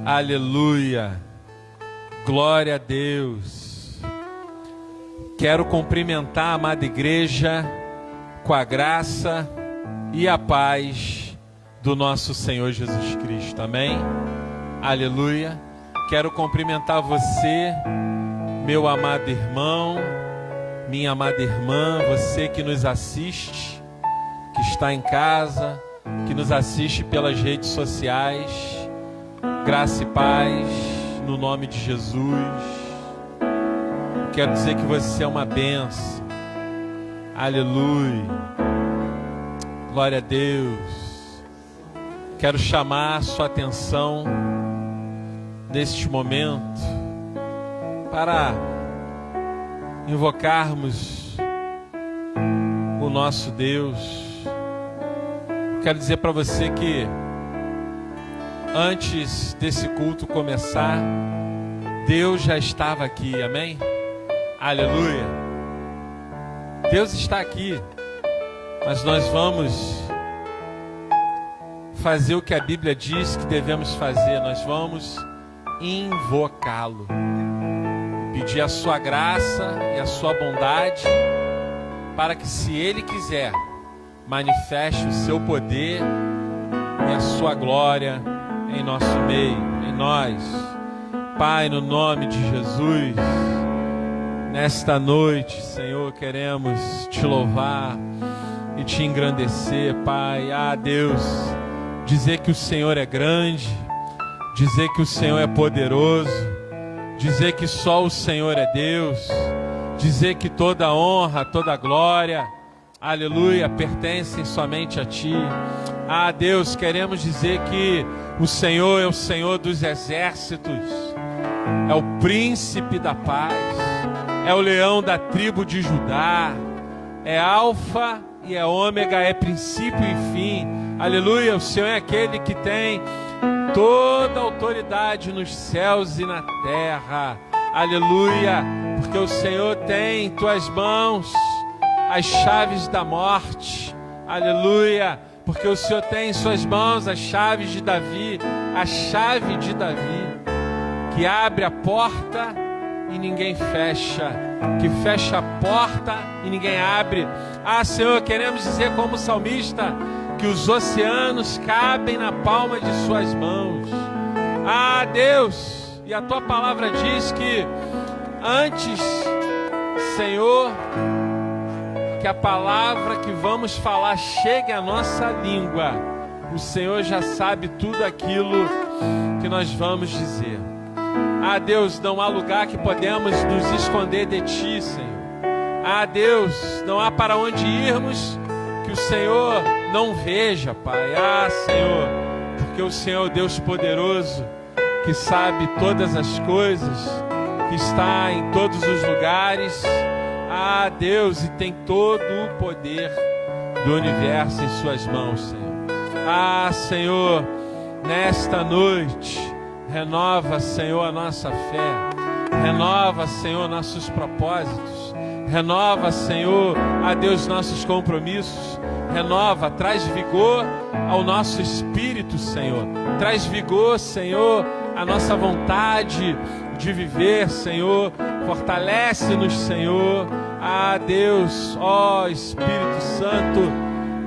Aleluia. Glória a Deus. Quero cumprimentar a amada igreja com a graça e a paz do nosso Senhor Jesus Cristo. Amém? Aleluia. Quero cumprimentar você, meu amado irmão, minha amada irmã, você que nos assiste, que está em casa, que nos assiste pelas redes sociais. Graça e paz no nome de Jesus. Quero dizer que você é uma bênção. Aleluia. Glória a Deus. Quero chamar a sua atenção neste momento para invocarmos o nosso Deus. Quero dizer para você que antes desse culto começar, Deus já estava aqui, amém? Aleluia. Deus está aqui, mas nós vamos fazer o que a Bíblia diz que devemos fazer. Nós vamos invocá-lo, pedir a sua graça e a sua bondade, para que, se Ele quiser, manifeste o seu poder e a sua glória em nosso meio, em nós. Pai, no nome de Jesus, nesta noite, Senhor, queremos te louvar e te engrandecer, Pai. Deus, dizer que o Senhor é grande, dizer que o Senhor é poderoso, dizer que só o Senhor é Deus, dizer que toda honra, toda glória, aleluia, pertencem somente a Ti. Deus, queremos dizer que o Senhor é o Senhor dos exércitos, é o príncipe da paz, é o leão da tribo de Judá, é alfa e é ômega, é princípio e fim. Aleluia, o Senhor é aquele que tem toda a autoridade nos céus e na terra. Aleluia, porque o Senhor tem em tuas mãos as chaves da morte. Aleluia, porque o Senhor tem em suas mãos as chaves de Davi, a chave de Davi, que abre a porta e ninguém fecha, que fecha a porta e ninguém abre. Senhor, queremos dizer como salmista, que os oceanos cabem na palma de suas mãos. Deus, e a tua palavra diz que antes, Senhor, que a palavra que vamos falar chegue à nossa língua, o Senhor já sabe tudo aquilo que nós vamos dizer. Deus, não há lugar que podemos nos esconder de Ti, Senhor. Deus, não há para onde irmos que o Senhor não veja, Pai. Senhor, porque o Senhor é o Deus poderoso, que sabe todas as coisas, que está em todos os lugares. Deus, e tem todo o poder do universo em suas mãos, Senhor. Senhor, nesta noite, renova, Senhor, a nossa fé, renova, Senhor, nossos propósitos, renova, Senhor, Deus, nossos compromissos, renova, traz vigor ao nosso espírito, Senhor, traz vigor, Senhor, à nossa vontade de viver, Senhor, fortalece-nos, Senhor. Deus, Espírito Santo,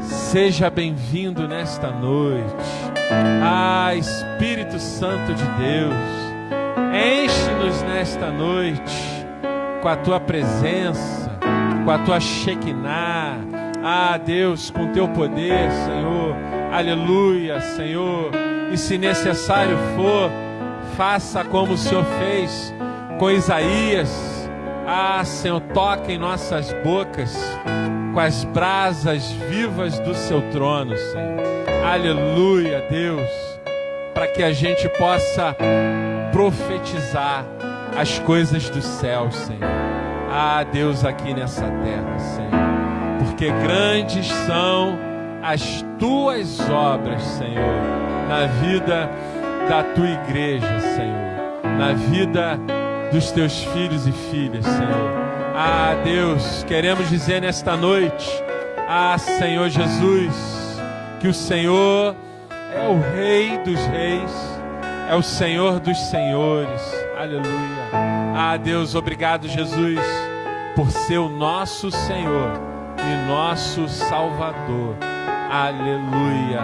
seja bem-vindo nesta noite. Espírito Santo de Deus, enche-nos nesta noite com a Tua presença, com a Tua Shekinah, Deus, com o Teu poder, Senhor. Aleluia, Senhor. E se necessário for, faça como o Senhor fez com Isaías. Senhor, toca em nossas bocas com as brasas vivas do Seu trono, Senhor. Aleluia, Deus, para que a gente possa profetizar as coisas do céu, Senhor. Deus, aqui nessa terra, Senhor, porque grandes são as Tuas obras, Senhor, na vida da Tua igreja, Senhor, na vida dos Teus filhos e filhas, Senhor. Deus, queremos dizer nesta noite, Senhor Jesus, que o Senhor é o Rei dos Reis, é o Senhor dos senhores. Aleluia. Ah, Deus, obrigado, Jesus, por ser o nosso Senhor e nosso Salvador. Aleluia.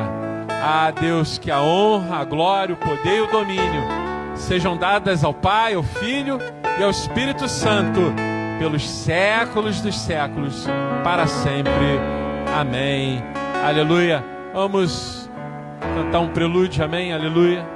Ah, Deus, que a honra, a glória, o poder e o domínio sejam dadas ao Pai, ao Filho e ao Espírito Santo, pelos séculos dos séculos, para sempre. Amém. Aleluia. Vamos cantar um prelúdio, amém? Aleluia.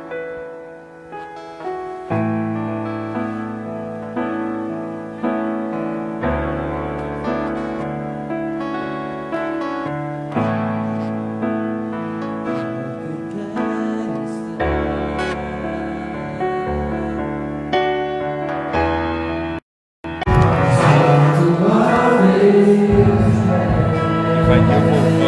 Vai devolver.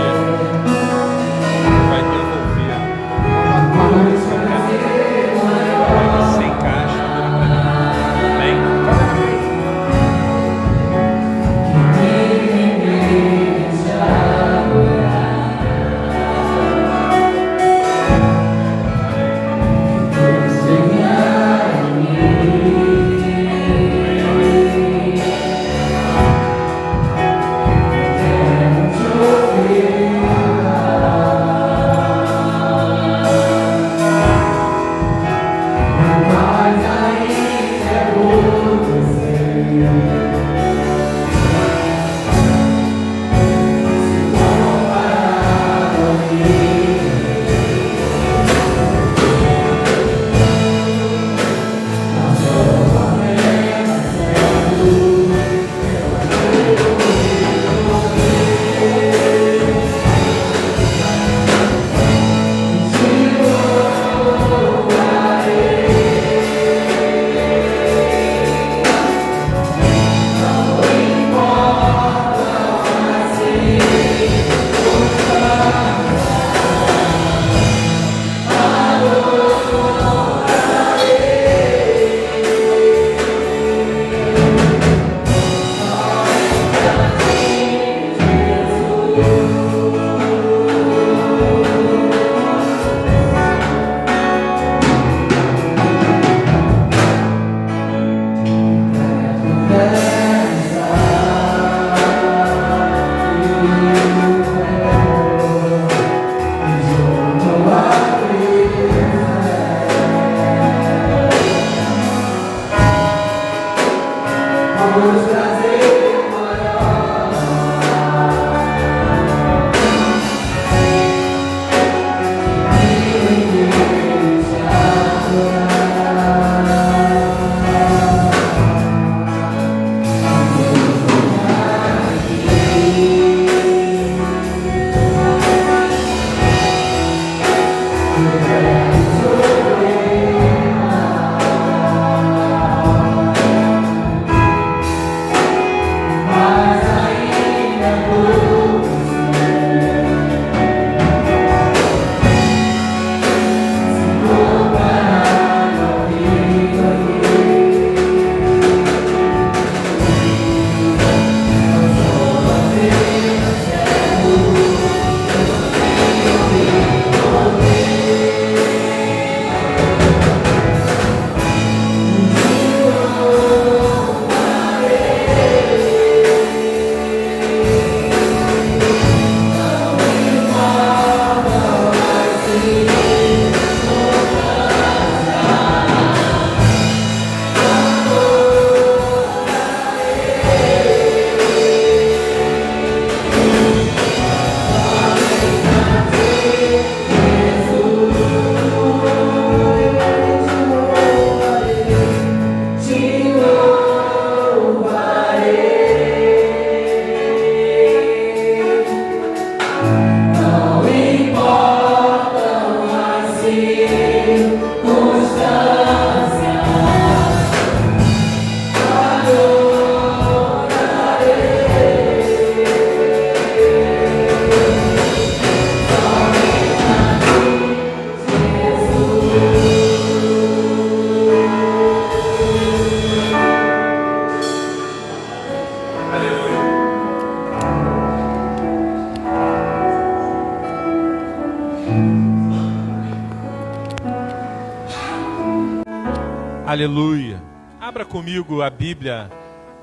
Aleluia. Abra comigo a Bíblia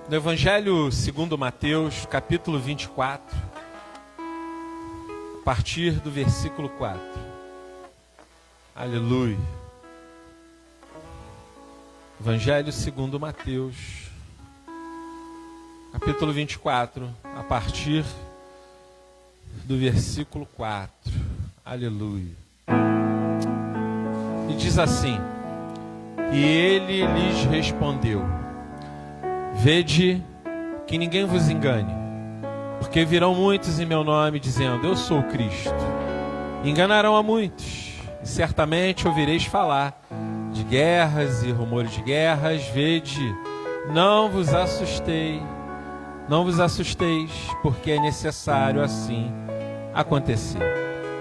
no Evangelho segundo Mateus, capítulo 24, a partir do versículo 4. Aleluia. Evangelho segundo Mateus, capítulo 24, a partir do versículo 4. Aleluia. E diz assim: e ele lhes respondeu: vede que ninguém vos engane, porque virão muitos em meu nome dizendo, eu sou o Cristo. Enganarão a muitos, e certamente ouvireis falar de guerras e rumores de guerras. Vede, não vos assusteis, porque é necessário assim acontecer.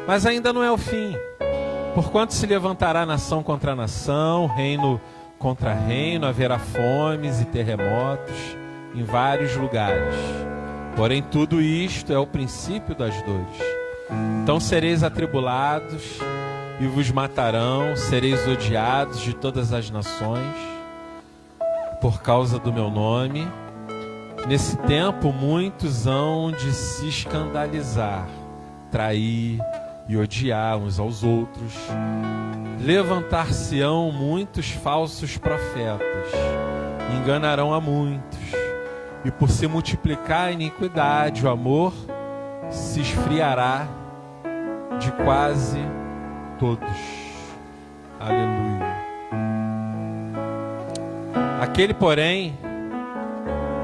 Mas ainda não é o fim. Porquanto se levantará nação contra nação, reino contra reino, haverá fomes e terremotos em vários lugares. Porém, tudo isto é o princípio das dores. Então sereis atribulados e vos matarão, sereis odiados de todas as nações, por causa do meu nome. Nesse tempo, muitos hão de se escandalizar, trair e odiar uns aos outros. Levantar-se-ão muitos falsos profetas, enganarão a muitos, e por se multiplicar a iniquidade, o amor se esfriará de quase todos. Aleluia. Aquele, porém,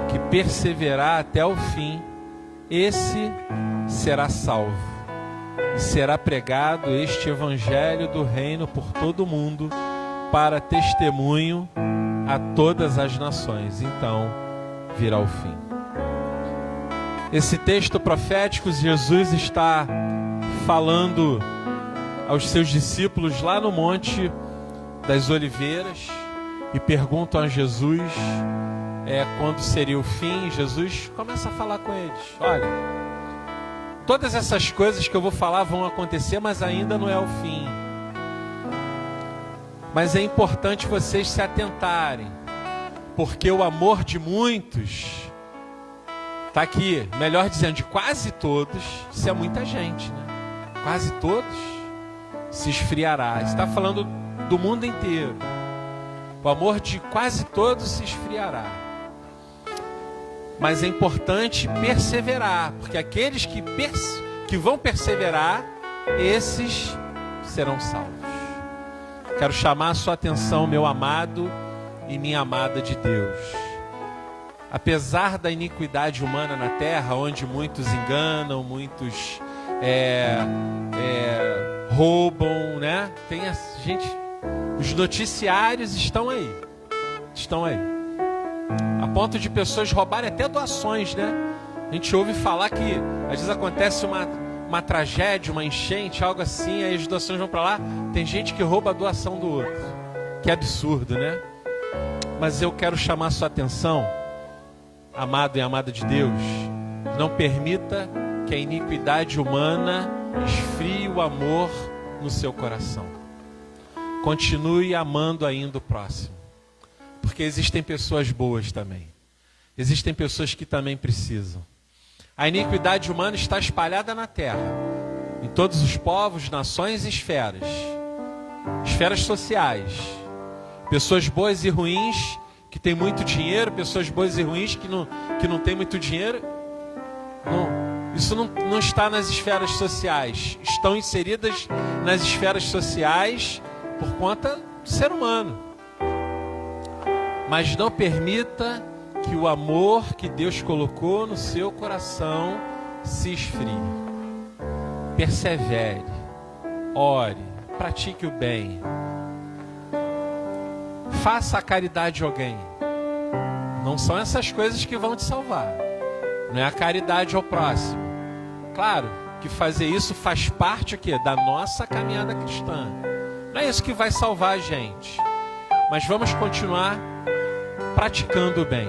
que perseverar até o fim, esse será salvo. E será pregado este evangelho do reino por todo o mundo, para testemunho a todas as nações. Então virá o fim. Esse texto profético, Jesus está falando aos seus discípulos lá no Monte das Oliveiras, e perguntam a Jesus quando seria o fim. Jesus começa a falar com eles: olha, todas essas coisas que eu vou falar vão acontecer, mas ainda não é o fim. Mas é importante vocês se atentarem, porque o amor de muitos, está aqui, melhor dizendo, de quase todos, isso é muita gente, né? Quase todos se esfriará. Está falando do mundo inteiro. O amor de quase todos se esfriará. Mas é importante perseverar, porque aqueles que vão perseverar, esses serão salvos. Quero chamar a sua atenção, meu amado e minha amada de Deus. Apesar da iniquidade humana na terra, onde muitos enganam, muitos roubam, né? Tem a gente, os noticiários estão aí. A ponto de pessoas roubarem até doações, né? A gente ouve falar que às vezes acontece uma tragédia, uma enchente, algo assim, aí as doações vão para lá, tem gente que rouba a doação do outro. Que absurdo, né? Mas eu quero chamar a sua atenção, amado e amada de Deus, não permita que a iniquidade humana esfrie o amor no seu coração. Continue amando ainda o próximo. Porque existem pessoas boas também. Existem pessoas que também precisam. A iniquidade humana está espalhada na terra, em todos os povos, nações e esferas. Esferas sociais. Pessoas boas e ruins que têm muito dinheiro, pessoas boas e ruins que não têm muito dinheiro. Isso não está nas esferas sociais. Estão inseridas nas esferas sociais por conta do ser humano. Mas não permita que o amor que Deus colocou no seu coração se esfrie. Persevere, ore, pratique o bem. Faça a caridade a alguém. Não são essas coisas que vão te salvar. Não é a caridade ao próximo. Claro que fazer isso faz parte da nossa caminhada cristã. Não é isso que vai salvar a gente. Mas vamos continuar praticando o bem.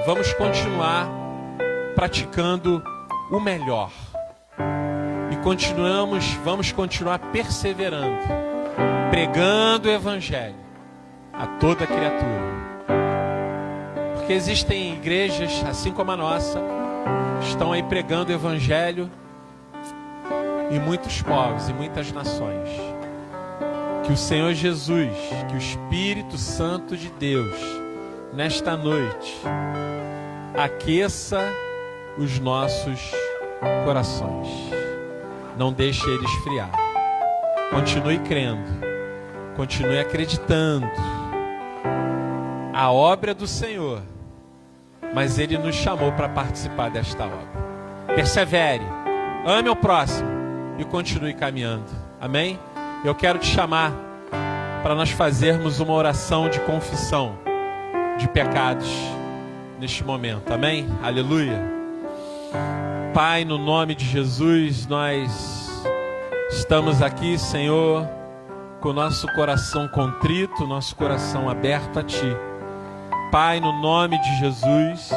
Vamos continuar praticando o melhor. E vamos continuar perseverando, pregando o Evangelho, a toda criatura. Porque existem igrejas, assim como a nossa, estão aí pregando o Evangelho em muitos povos, em muitas nações. Que o Senhor Jesus, que o Espírito Santo de Deus, nesta noite, aqueça os nossos corações. Não deixe ele esfriar. Continue crendo, continue acreditando. A obra é do Senhor, mas Ele nos chamou para participar desta obra. Persevere, ame o próximo e continue caminhando. Amém? Eu quero te chamar para nós fazermos uma oração de confissão de pecados neste momento. Amém? Aleluia. Pai, no nome de Jesus, nós estamos aqui, Senhor, com o nosso coração contrito, nosso coração aberto a Ti. Pai, no nome de Jesus,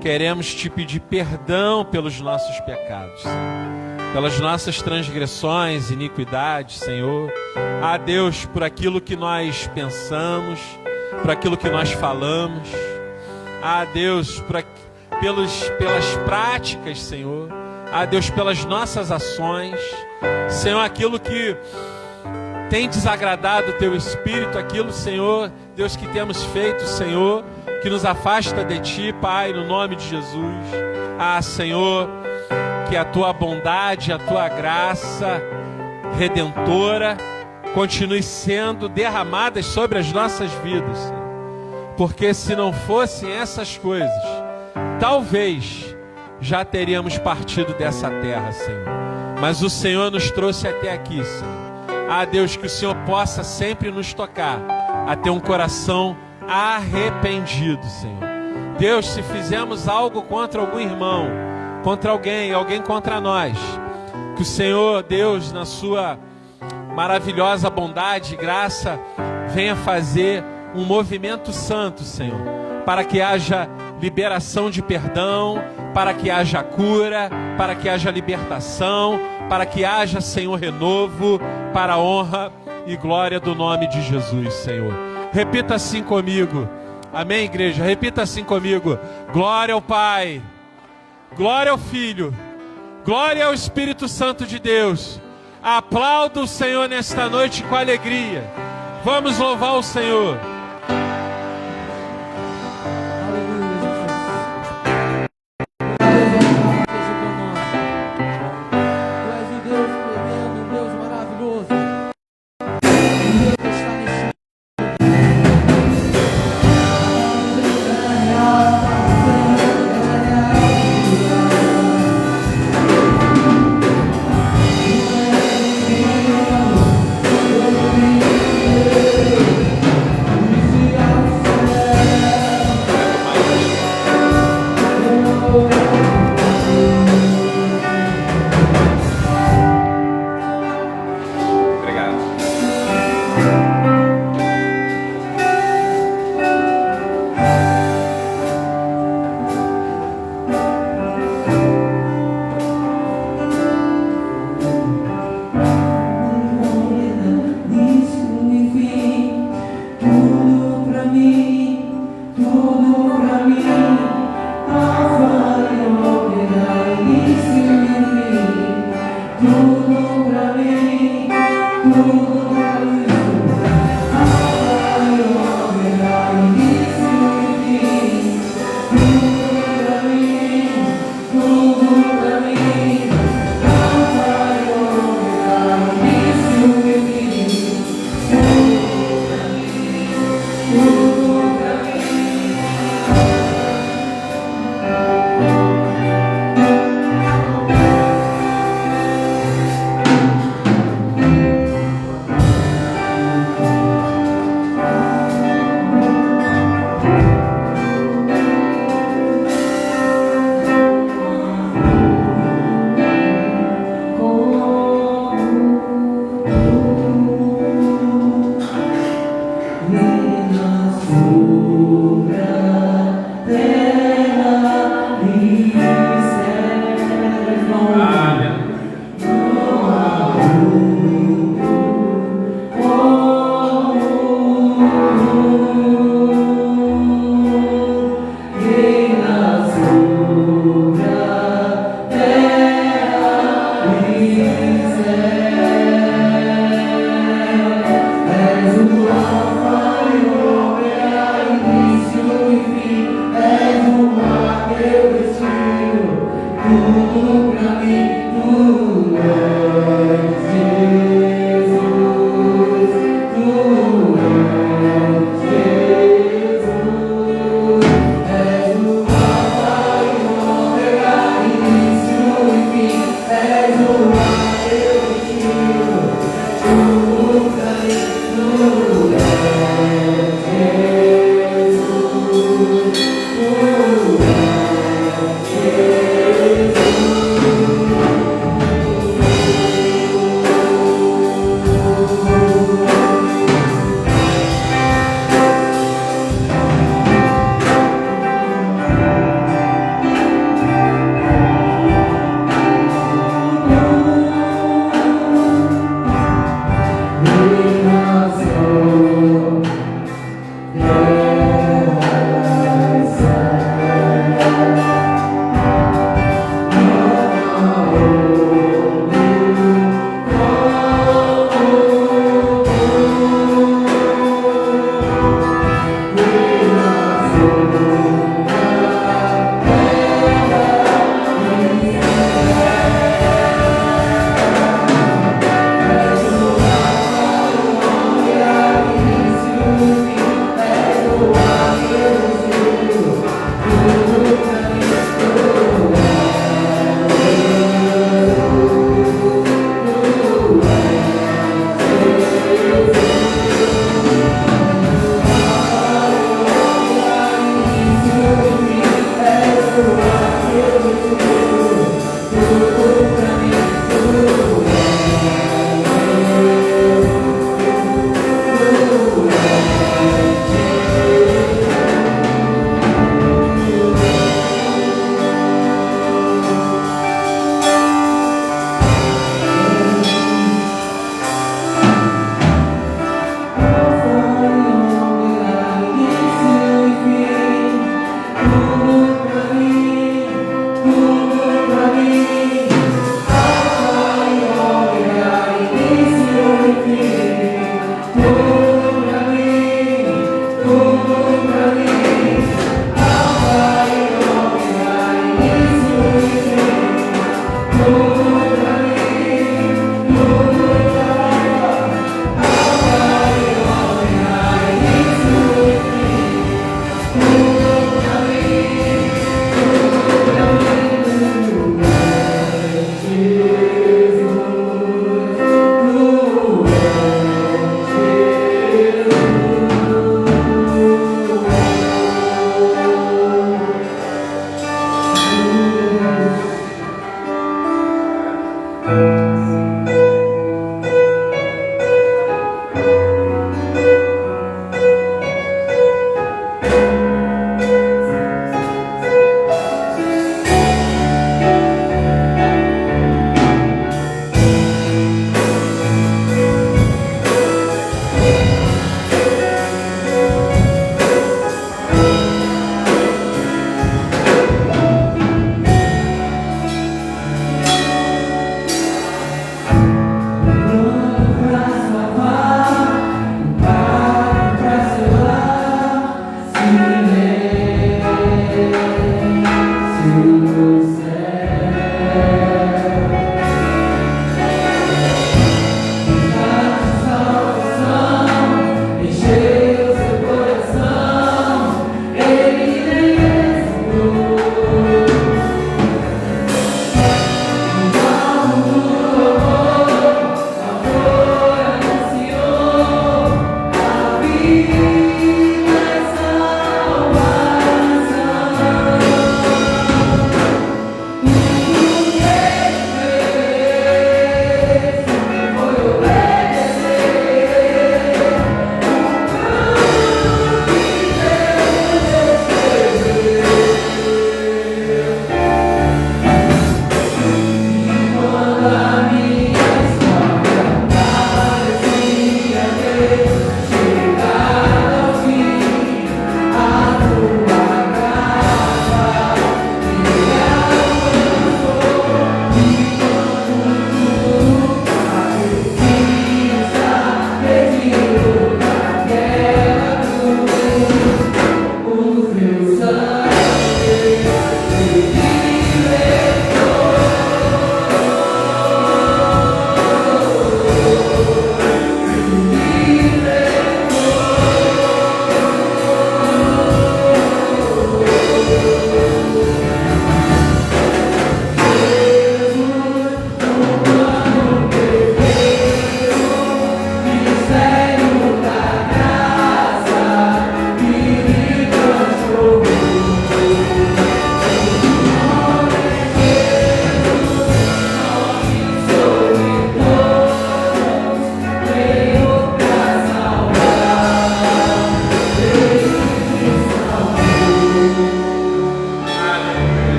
queremos Te pedir perdão pelos nossos pecados, Senhor, pelas nossas transgressões, iniquidades, Senhor. Ah, Deus, por aquilo que nós pensamos, por aquilo que nós falamos. Ah, Deus, pelas práticas, Senhor. Ah, Deus, pelas nossas ações. Senhor, aquilo que tem desagradado o Teu Espírito, aquilo, Senhor, Deus, que temos feito, Senhor, que nos afasta de Ti, Pai, no nome de Jesus. Ah, Senhor, que a Tua bondade, a Tua graça redentora continue sendo derramadas sobre as nossas vidas, Senhor. Porque se não fossem essas coisas, talvez já teríamos partido dessa terra, Senhor. Mas o Senhor nos trouxe até aqui, Senhor. Ah, Deus, que o Senhor possa sempre nos tocar a ter um coração arrependido, Senhor. Deus, se fizemos algo contra algum irmão, contra alguém contra nós, que o Senhor, Deus, na sua maravilhosa bondade e graça, venha fazer um movimento santo, Senhor, para que haja liberação de perdão, para que haja cura, para que haja libertação, para que haja, Senhor, renovo, para a honra e glória do nome de Jesus, Senhor. Repita assim comigo. Amém, igreja? Repita assim comigo. Glória ao Pai, glória ao Filho, glória ao Espírito Santo de Deus. Aplauda o Senhor nesta noite com alegria. Vamos louvar o Senhor.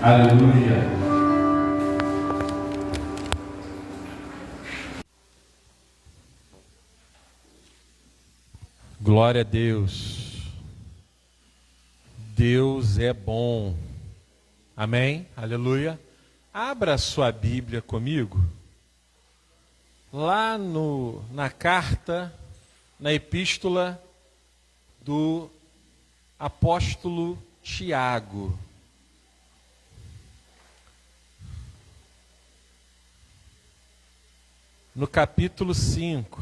Aleluia. Glória a Deus. Deus é bom. Amém? Aleluia. Abra sua Bíblia comigo. Lá na carta, na epístola do apóstolo Tiago. No capítulo 5.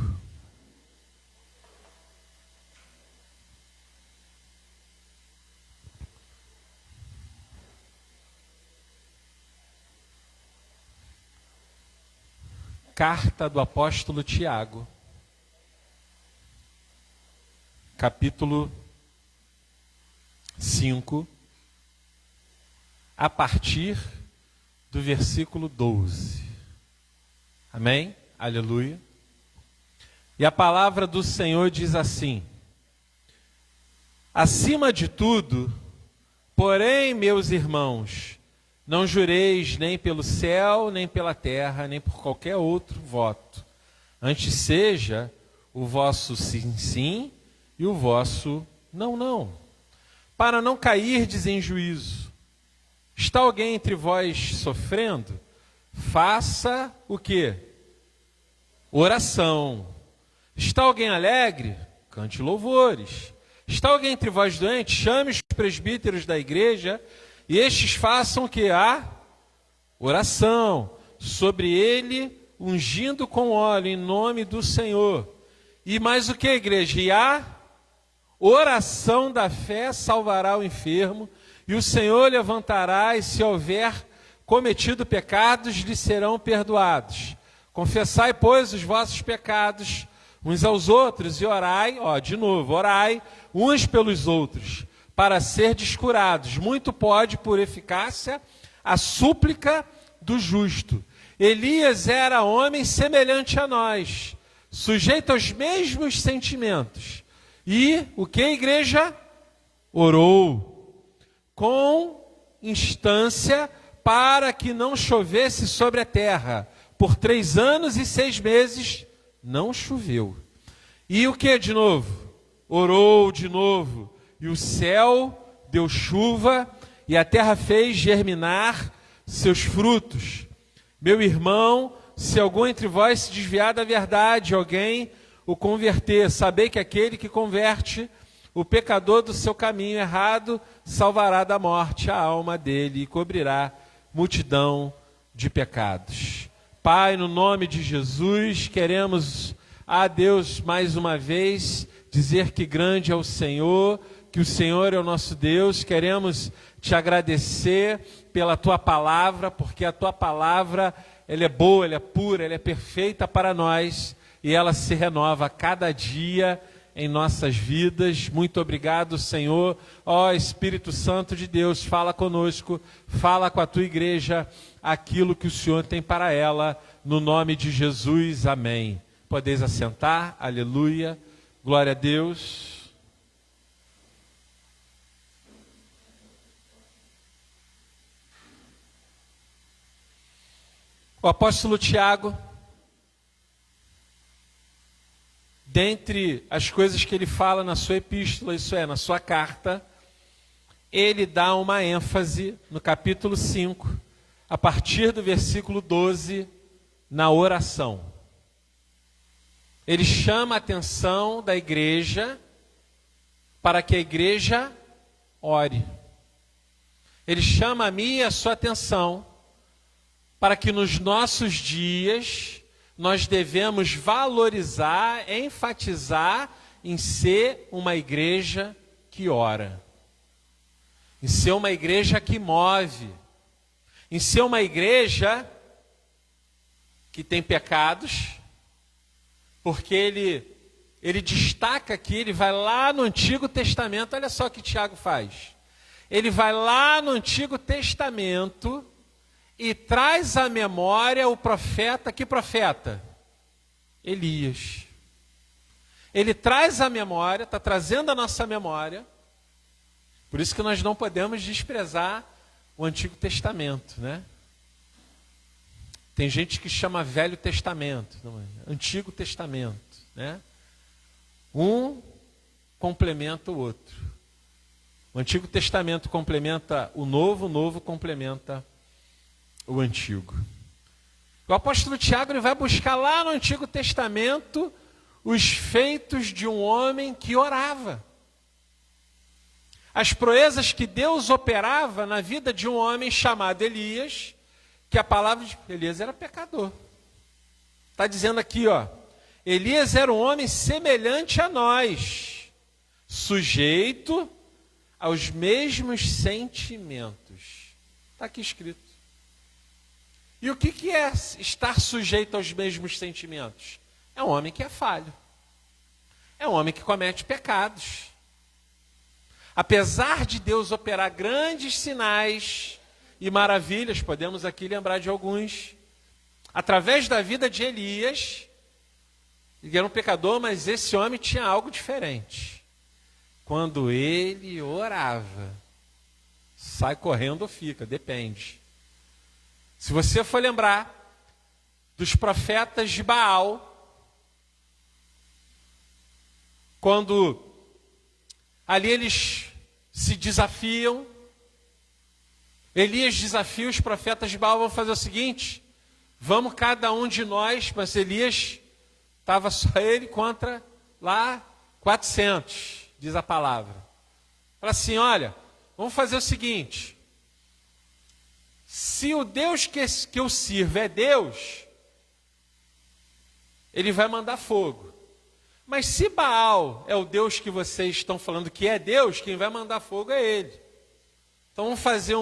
Carta do apóstolo Tiago, capítulo 5, a partir do versículo 12. Amém? Aleluia. E a palavra do Senhor diz assim: acima de tudo, porém, meus irmãos, não jureis nem pelo céu, nem pela terra, nem por qualquer outro voto. Antes seja o vosso sim, sim, e o vosso não, não. Para não cairdes em juízo. Está alguém entre vós sofrendo? Faça o quê? Oração. Está alguém alegre? Cante louvores. Está alguém entre vós doente? Chame os presbíteros da igreja, e estes façam o que? A oração sobre ele, ungindo com óleo em nome do Senhor. E mais o que, igreja? E a oração da fé salvará o enfermo, e o Senhor levantará, e se houver cometido pecados, lhe serão perdoados. Confessai, pois, os vossos pecados uns aos outros, e orai, de novo, orai uns pelos outros, para ser descurados. Muito pode, por eficácia, a súplica do justo. Elias era homem semelhante a nós, sujeito aos mesmos sentimentos. E o que a igreja? Orou com instância para que não chovesse sobre a terra. Por 3 anos e 6 meses não choveu. E o que de novo? Orou de novo. E o céu deu chuva, e a terra fez germinar seus frutos. Meu irmão, se algum entre vós se desviar da verdade, alguém o converter, sabei que aquele que converte o pecador do seu caminho errado, salvará da morte a alma dele e cobrirá multidão de pecados. Pai, no nome de Jesus, queremos a Deus mais uma vez dizer que grande é o Senhor, que o Senhor é o nosso Deus. Queremos te agradecer pela tua palavra, porque a tua palavra, ela é boa, ela é pura, ela é perfeita para nós, e ela se renova a cada dia em nossas vidas. Muito obrigado, Senhor. Espírito Santo de Deus, fala conosco, fala com a tua igreja aquilo que o Senhor tem para ela, no nome de Jesus, amém. Podeis assentar, aleluia, glória a Deus. O apóstolo Tiago, dentre as coisas que ele fala na sua epístola, isso é, na sua carta, ele dá uma ênfase no capítulo 5, a partir do versículo 12, na oração. Ele chama a atenção da igreja para que a igreja ore. Ele chama a mim e a sua atenção para que nos nossos dias nós devemos valorizar, enfatizar em ser uma igreja que ora, em ser uma igreja que move, em ser uma igreja que tem pecados, porque ele destaca aqui, ele vai lá no Antigo Testamento, olha só o que Tiago faz. Ele vai lá no Antigo Testamento e traz à memória o profeta, que profeta? Elias. Ele traz à memória, está trazendo à nossa memória, por isso que nós não podemos desprezar o Antigo Testamento, né? Tem gente que chama Velho Testamento, não é? Antigo Testamento, né? Um complementa o outro. O Antigo Testamento complementa o Novo complementa o Antigo. O apóstolo Tiago ele vai buscar lá no Antigo Testamento os feitos de um homem que orava. As proezas que Deus operava na vida de um homem chamado Elias, que a palavra de Elias era pecador. Está dizendo aqui, ó, Elias era um homem semelhante a nós, sujeito aos mesmos sentimentos. Está aqui escrito. E o que é estar sujeito aos mesmos sentimentos? É um homem que é falho. É um homem que comete pecados. Apesar de Deus operar grandes sinais e maravilhas, podemos aqui lembrar de alguns, através da vida de Elias, ele era um pecador, mas esse homem tinha algo diferente. Quando ele orava, sai correndo ou fica, depende. Se você for lembrar dos profetas de Baal, quando ali eles se desafiam, Elias desafia os profetas de Baal, vão fazer o seguinte, vamos cada um de nós, mas Elias, estava só ele contra lá 400, diz a palavra. Fala assim, olha, vamos fazer o seguinte, se o Deus que eu sirvo é Deus, ele vai mandar fogo. Mas se Baal é o Deus que vocês estão falando que é Deus, quem vai mandar fogo é ele. Então vamos fazer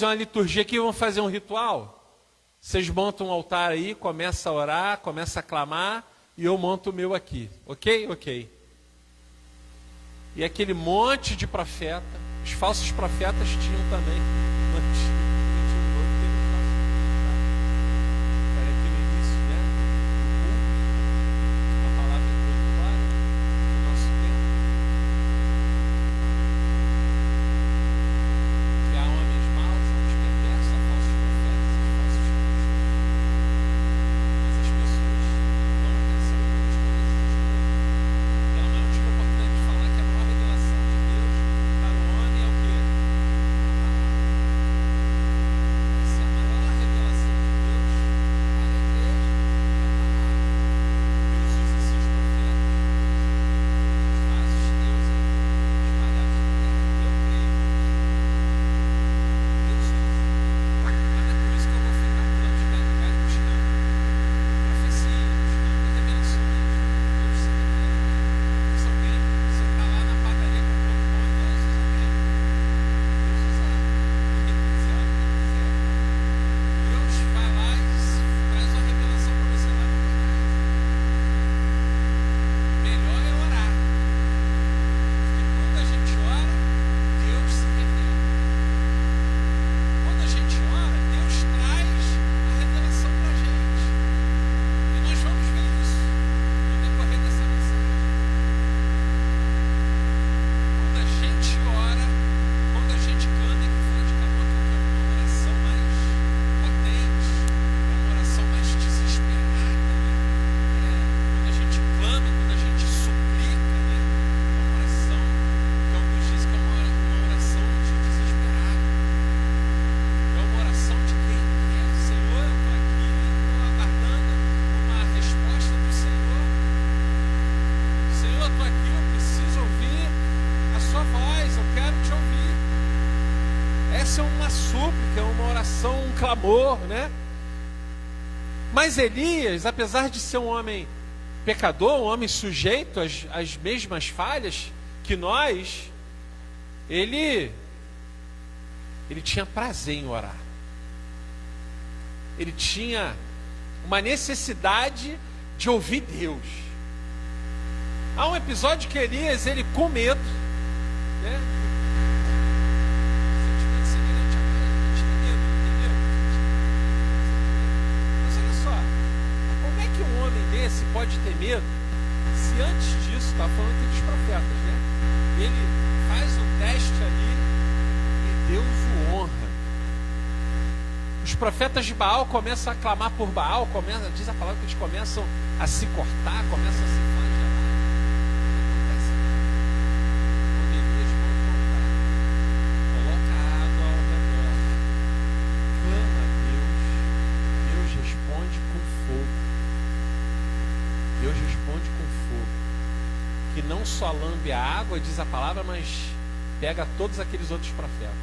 uma liturgia aqui, vamos fazer um ritual. Vocês montam um altar aí, começa a orar, começa a clamar, e eu monto o meu aqui. Ok? Ok. E aquele monte de profeta, os falsos profetas tinham também. Clamor, né? Mas Elias, apesar de ser um homem pecador, um homem sujeito às mesmas falhas que nós, ele tinha prazer em orar. Ele tinha uma necessidade de ouvir Deus. Há um episódio que Elias, ele com medo, né? Pode ter medo, se antes disso, está falando aqui dos profetas, né? Ele faz o teste ali e Deus o profetas de Baal começam a clamar por Baal, diz a palavra que eles começam a se cortar, começam a se flagelar. Acontece quando Elias coloca água ao redor, clama a Deus, Deus responde com fogo. Deus responde com fogo, que não só lambe a água, diz a palavra, mas pega todos aqueles outros profetas.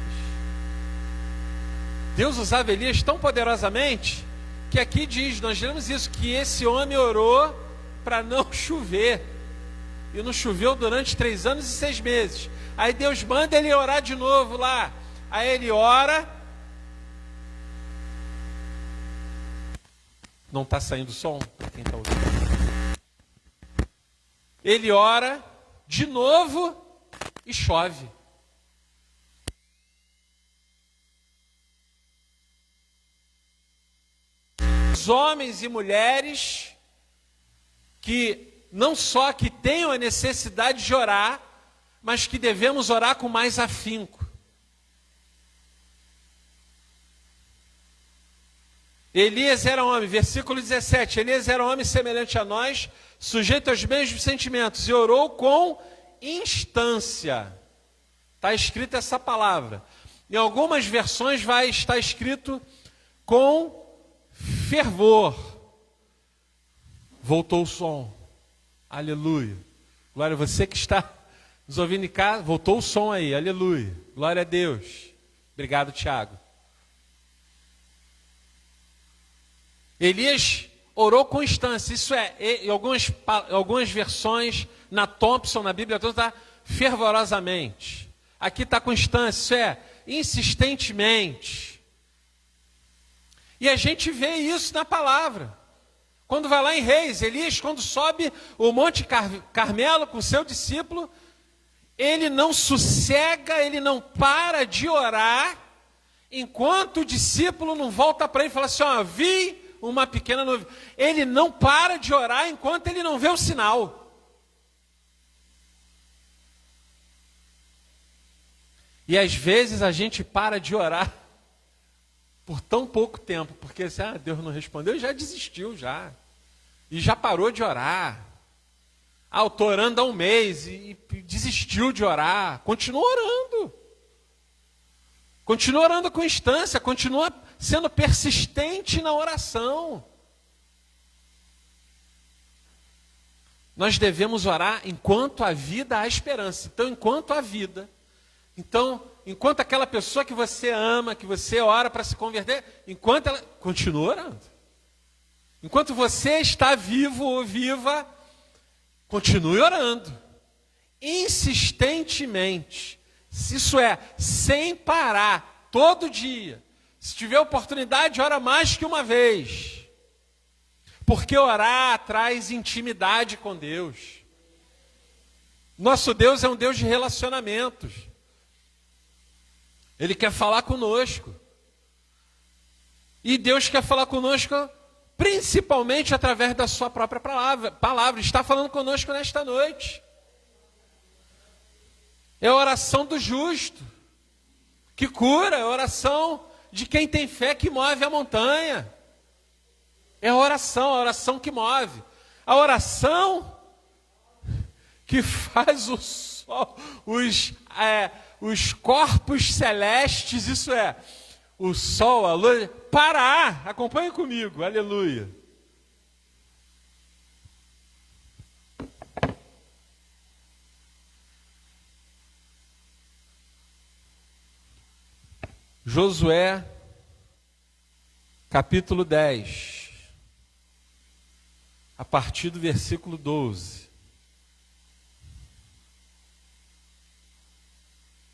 Deus usava Elias tão poderosamente que aqui diz, nós lemos isso, que esse homem orou para não chover. E não choveu durante 3 anos e 6 meses. Aí Deus manda ele orar de novo lá. Aí ele ora. Não está saindo som para quem está ouvindo. Ele ora de novo e chove. Os homens e mulheres que não só que tenham a necessidade de orar, mas que devemos orar com mais afinco. Elias era um homem, versículo 17, Elias era um homem semelhante a nós, sujeito aos mesmos sentimentos, e orou com instância. Está escrita essa palavra. Em algumas versões vai estar escrito com fervor. Voltou o som. Aleluia. Glória a você que está nos ouvindo em casa. Voltou o som aí. Aleluia. Glória a Deus. Obrigado, Tiago. Elias orou com instância. Isso é, em algumas versões, na Thompson, na Bíblia toda, está fervorosamente. Aqui está com instância. Isso é, insistentemente. E a gente vê isso na palavra. Quando vai lá em Reis, Elias, quando sobe o Monte Carmelo com seu discípulo, ele não sossega, ele não para de orar, enquanto o discípulo não volta para ele e fala assim, ó, vi uma pequena nuvem. Ele não para de orar enquanto ele não vê o sinal. E às vezes a gente para de orar por tão pouco tempo, porque assim, Deus não respondeu, já desistiu já. E já parou de orar. Eu estou orando há um mês e desistiu de orar. Continua orando. Continua orando com instância, continua sendo persistente na oração. Nós devemos orar enquanto há vida, há esperança. Então, enquanto há vida, enquanto aquela pessoa que você ama, que você ora para se converter, enquanto ela continua orando. Enquanto você está vivo ou viva, continue orando. Insistentemente. Isso é, sem parar, todo dia. Se tiver oportunidade, ora mais que uma vez. Porque orar traz intimidade com Deus. Nosso Deus é um Deus de relacionamentos. Ele quer falar conosco. E Deus quer falar conosco principalmente através da sua própria palavra. Está falando conosco nesta noite. É a oração do justo, que cura, é a oração de quem tem fé que move a montanha. É a oração que move. A oração que faz o sol, os corpos celestes, isso é, o sol, a lua, parar. Acompanhe comigo, aleluia. Josué, capítulo 10, a partir do versículo 12.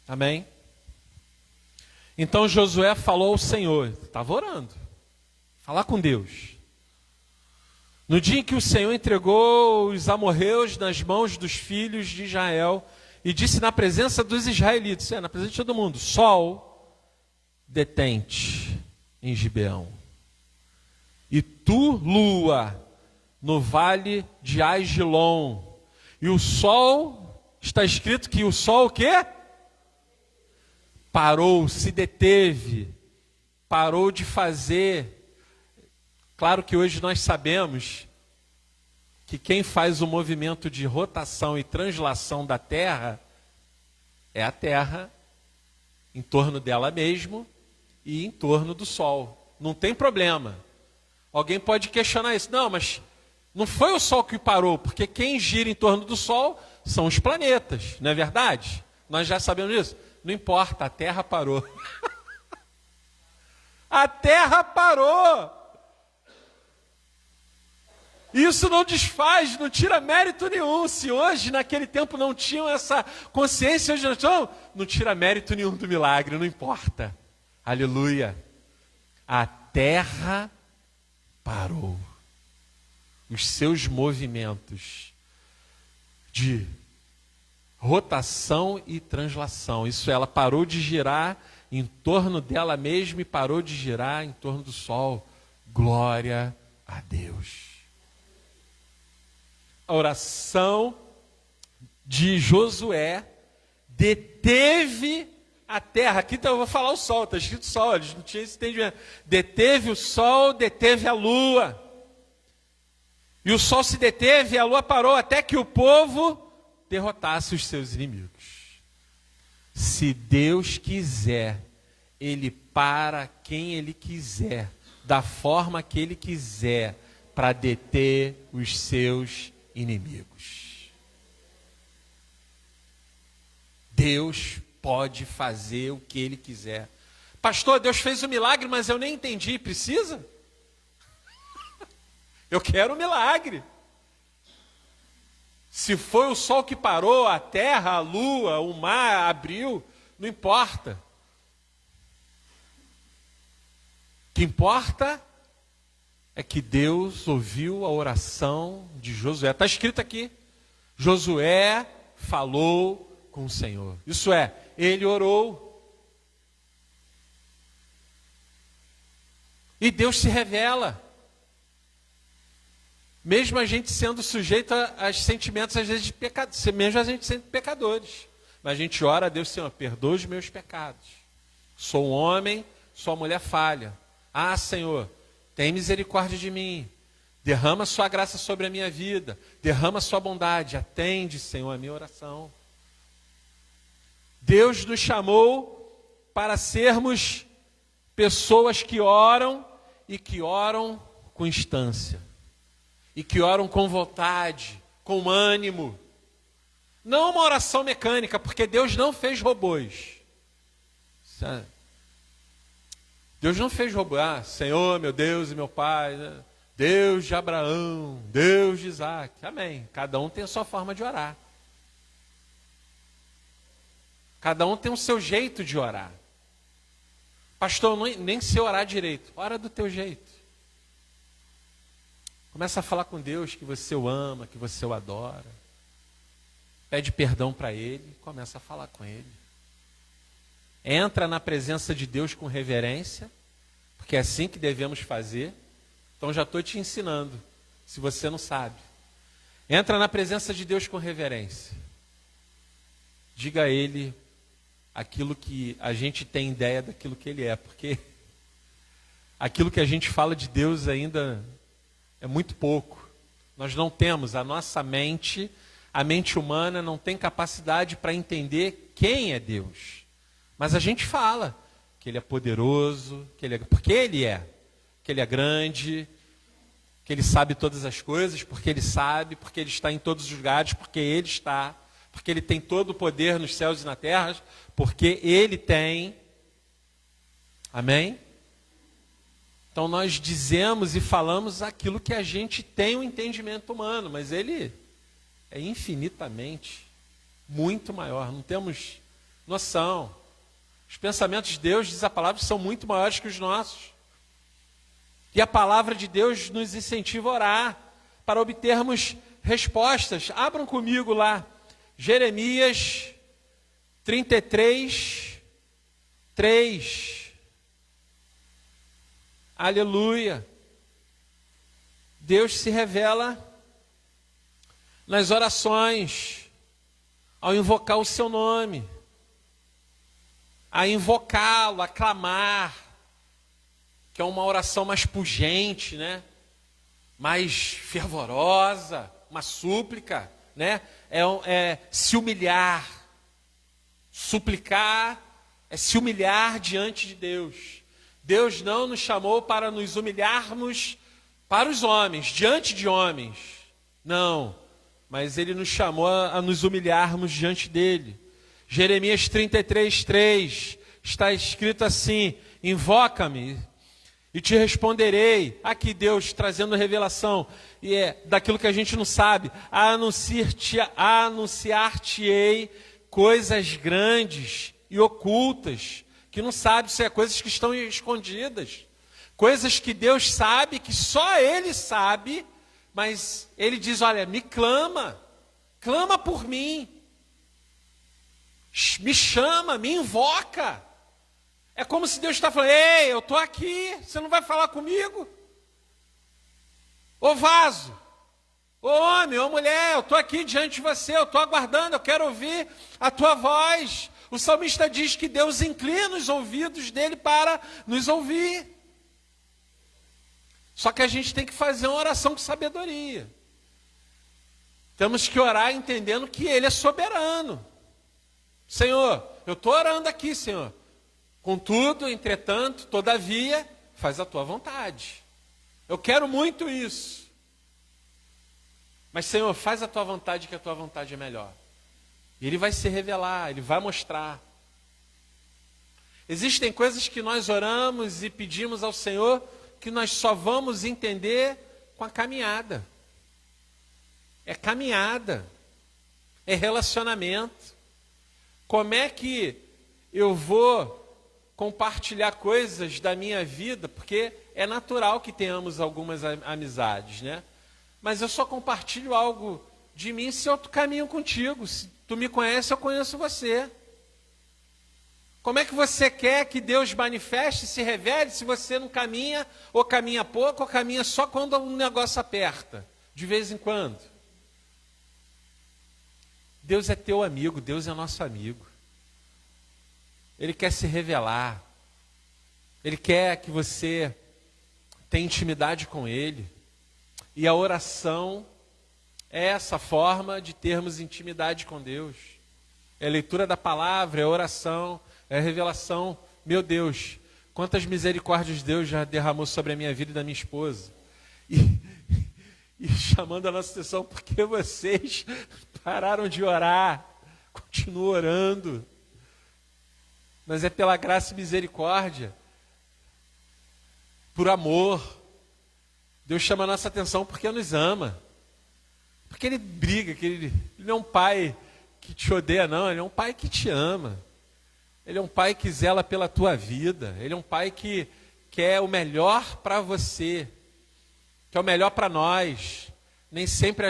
Amém? Então Josué falou ao Senhor, estava orando, falar com Deus. No dia em que o Senhor entregou os amorreus nas mãos dos filhos de Israel, e disse na presença dos israelitas, na presença de todo mundo, sol, detente em Gibeão. E tu, lua, no vale de Aigilom. E o sol, está escrito que o sol o quê? Parou, se deteve. parou de fazer. Claro que hoje nós sabemos que quem faz o movimento de rotação e translação da Terra é a Terra em torno dela mesmo e em torno do Sol. Não tem problema. Alguém pode questionar isso. Não, mas não foi o Sol que parou, porque quem gira em torno do Sol são os planetas, não é verdade? Nós já sabemos disso. Não importa, a Terra parou. A Terra parou. Isso não desfaz, não tira mérito nenhum. Se hoje, naquele tempo, não tinham essa consciência, hoje não tira mérito nenhum do milagre, não importa. Aleluia. A Terra parou. Os seus movimentos de rotação e translação. Isso, ela parou de girar em torno dela mesma e parou de girar em torno do Sol. Glória a Deus. A oração de Josué deteve a terra. Aqui eu vou falar o sol, está escrito sol, eles não tinham esse entendimento. Deteve o sol, deteve a lua. E o sol se deteve e a lua parou até que o povo derrotasse os seus inimigos. Se Deus quiser, Ele para quem Ele quiser, da forma que Ele quiser, para deter os seus inimigos. Deus pode fazer o que Ele quiser. Pastor, Deus fez um milagre, mas eu nem entendi. Precisa? Eu quero um milagre. Se foi o sol que parou, a terra, a lua, o mar abriu, não importa. O que importa é que Deus ouviu a oração de Josué. Está escrito aqui. Josué falou com o Senhor. Isso é, ele orou. E Deus se revela. Mesmo a gente sendo sujeito a sentimentos, às vezes, de pecado, mesmo a gente sendo pecadores. Mas a gente ora a Deus, Senhor, perdoa os meus pecados. Sou um homem, sou uma mulher falha. Ah, Senhor, tem misericórdia de mim. Derrama sua graça sobre a minha vida. Derrama sua bondade. Atende, Senhor, a minha oração. Deus nos chamou para sermos pessoas que oram e que oram com instância. E que oram com vontade, com ânimo. Não uma oração mecânica, porque Deus não fez robôs. Deus não fez robôs. Ah, Senhor, meu Deus e meu Pai, né? Deus de Abraão, Deus de Isaac. Amém. Cada um tem a sua forma de orar. Cada um tem o seu jeito de orar. Pastor, nem sei orar direito. Ora do teu jeito. Começa a falar com Deus que você o ama, que você o adora. Pede perdão para Ele, começa a falar com Ele. Entra na presença de Deus com reverência, porque é assim que devemos fazer. Então já estou te ensinando, se você não sabe. Entra na presença de Deus com reverência. Diga a Ele aquilo que a gente tem ideia daquilo que Ele é, porque aquilo que a gente fala de Deus ainda é muito pouco. Nós não temos, a nossa mente, a mente humana não tem capacidade para entender quem é Deus. Mas a gente fala que Ele é poderoso, porque Ele é. Que Ele é grande, que Ele sabe todas as coisas, porque Ele sabe, porque Ele está em todos os lugares, porque Ele está, porque Ele tem todo o poder nos céus e na terra, porque Ele tem. Amém? Então nós dizemos e falamos aquilo que a gente tem um entendimento humano, mas Ele é infinitamente muito maior, não temos noção. Os pensamentos de Deus, diz a palavra, são muito maiores que os nossos. E a palavra de Deus nos incentiva a orar, para obtermos respostas. Abram comigo lá, Jeremias 33, 3. Aleluia. Deus se revela nas orações, ao invocar o seu nome, a invocá-lo, a clamar, que é uma oração mais pungente, né? Mais fervorosa, uma súplica, né? É se humilhar. Suplicar é se humilhar diante de Deus. Deus não nos chamou para nos humilharmos para os homens, diante de homens. Não, mas Ele nos chamou a nos humilharmos diante dEle. Jeremias 33:3 está escrito assim: invoca-me e te responderei. Aqui Deus trazendo revelação, e é daquilo que a gente não sabe. Anunciar-te-ei coisas grandes e ocultas, que não sabe se é coisas que estão escondidas. Coisas que Deus sabe, que só Ele sabe, mas Ele diz, olha, me clama por mim. Me chama, me invoca. É como se Deus está falando, ei, eu estou aqui, você não vai falar comigo? Ô vaso, ô homem, ô mulher, eu estou aqui diante de você, eu estou aguardando, eu quero ouvir a tua voz. O salmista diz que Deus inclina os ouvidos dele para nos ouvir. Só que a gente tem que fazer uma oração com sabedoria. Temos que orar entendendo que Ele é soberano. Senhor, eu estou orando aqui, Senhor. Contudo, entretanto, todavia, faz a tua vontade. Eu quero muito isso. Mas, Senhor, faz a tua vontade, que a tua vontade é melhor. E Ele vai se revelar, Ele vai mostrar. Existem coisas que nós oramos e pedimos ao Senhor que nós só vamos entender com a caminhada. É caminhada. É relacionamento. Como é que eu vou compartilhar coisas da minha vida? Porque é natural que tenhamos algumas amizades, né? Mas eu só compartilho algo de mim se eu caminho contigo. Se tu me conhece, eu conheço você. Como é que você quer que Deus manifeste, se revele, se você não caminha, ou caminha pouco, ou caminha só quando um negócio aperta, de vez em quando? Deus é teu amigo, Deus é nosso amigo. Ele quer se revelar. Ele quer que você tenha intimidade com Ele. E a oração é essa forma de termos intimidade com Deus. É a leitura da palavra, é a oração, é a revelação. Meu Deus, quantas misericórdias Deus já derramou sobre a minha vida e da minha esposa. E chamando a nossa atenção, porque vocês pararam de orar, continuam orando. Mas é pela graça e misericórdia, por amor. Deus chama a nossa atenção porque nos ama. Porque Ele briga, que Ele não é um pai que te odeia, não. Ele é um pai que te ama. Ele é um pai que zela pela tua vida. Ele é um pai que quer o melhor para você, que é o melhor para nós. Nem sempre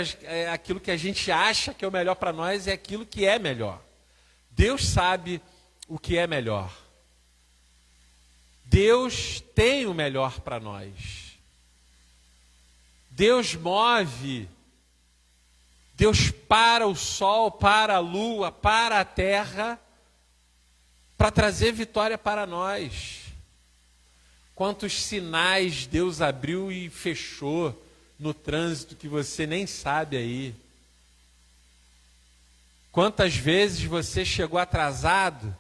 aquilo que a gente acha que é o melhor para nós é aquilo que é melhor. Deus sabe o que é melhor. Deus tem o melhor para nós. Deus move. Deus para o sol, para a lua, para a terra, para trazer vitória para nós. Quantos sinais Deus abriu e fechou no trânsito que você nem sabe aí. Quantas vezes você chegou atrasado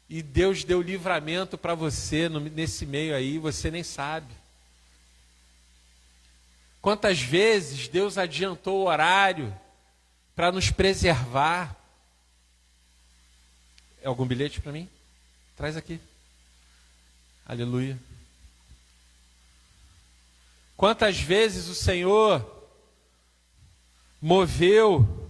e Deus deu livramento para você nesse meio aí, você nem sabe. Quantas vezes Deus adiantou o horário para nos preservar. É algum bilhete para mim? Traz aqui. Aleluia. Quantas vezes o Senhor moveu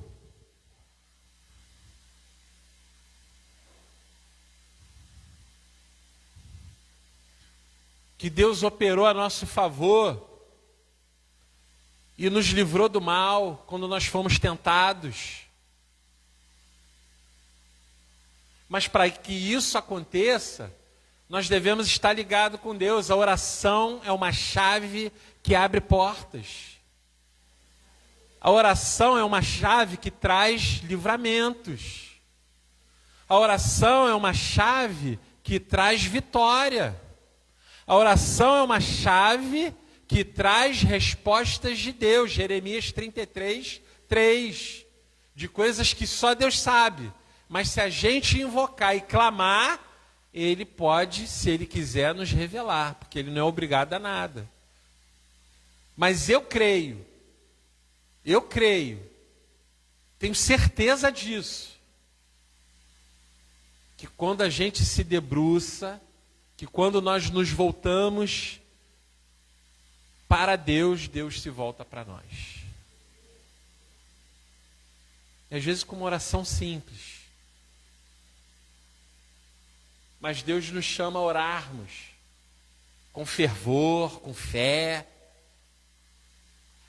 que Deus operou a nosso favor e nos livrou do mal quando nós fomos tentados. Mas para que isso aconteça, nós devemos estar ligados com Deus. A oração é uma chave que abre portas. A oração é uma chave que traz livramentos. A oração é uma chave que traz vitória. A oração é uma chave que traz respostas de Deus. Jeremias 33, 3. De coisas que só Deus sabe. Mas se a gente invocar e clamar, Ele pode, se Ele quiser, nos revelar. Porque Ele não é obrigado a nada. Mas eu creio, tenho certeza disso, que quando a gente se debruça, que quando nós nos voltamos para Deus, Deus se volta para nós. E às vezes com uma oração simples. Mas Deus nos chama a orarmos com fervor, com fé.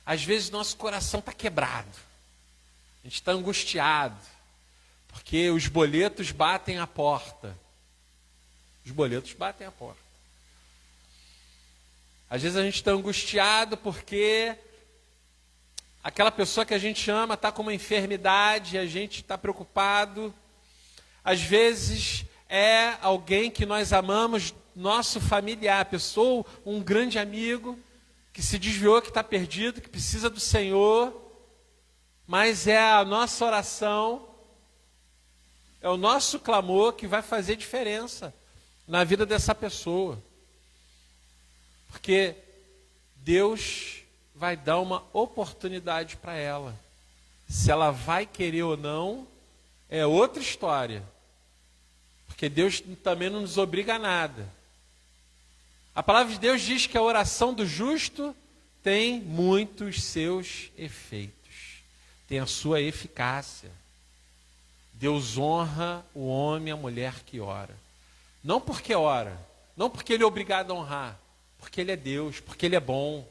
Às vezes nosso coração está quebrado. A gente está angustiado. Porque os boletos batem a porta. Os boletos batem a porta. Às vezes a gente está angustiado porque aquela pessoa que a gente ama está com uma enfermidade, a gente está preocupado. Às vezes é alguém que nós amamos, nosso familiar, pessoa, um grande amigo, que se desviou, que está perdido, que precisa do Senhor, mas é a nossa oração, é o nosso clamor que vai fazer diferença na vida dessa pessoa. Porque Deus vai dar uma oportunidade para ela. Se ela vai querer ou não, é outra história. Porque Deus também não nos obriga a nada. A palavra de Deus diz que a oração do justo tem muitos seus efeitos. Tem a sua eficácia. Deus honra o homem e a mulher que ora. Não porque ora, não porque ele é obrigado a honrar, porque ele é Deus, porque ele é bom,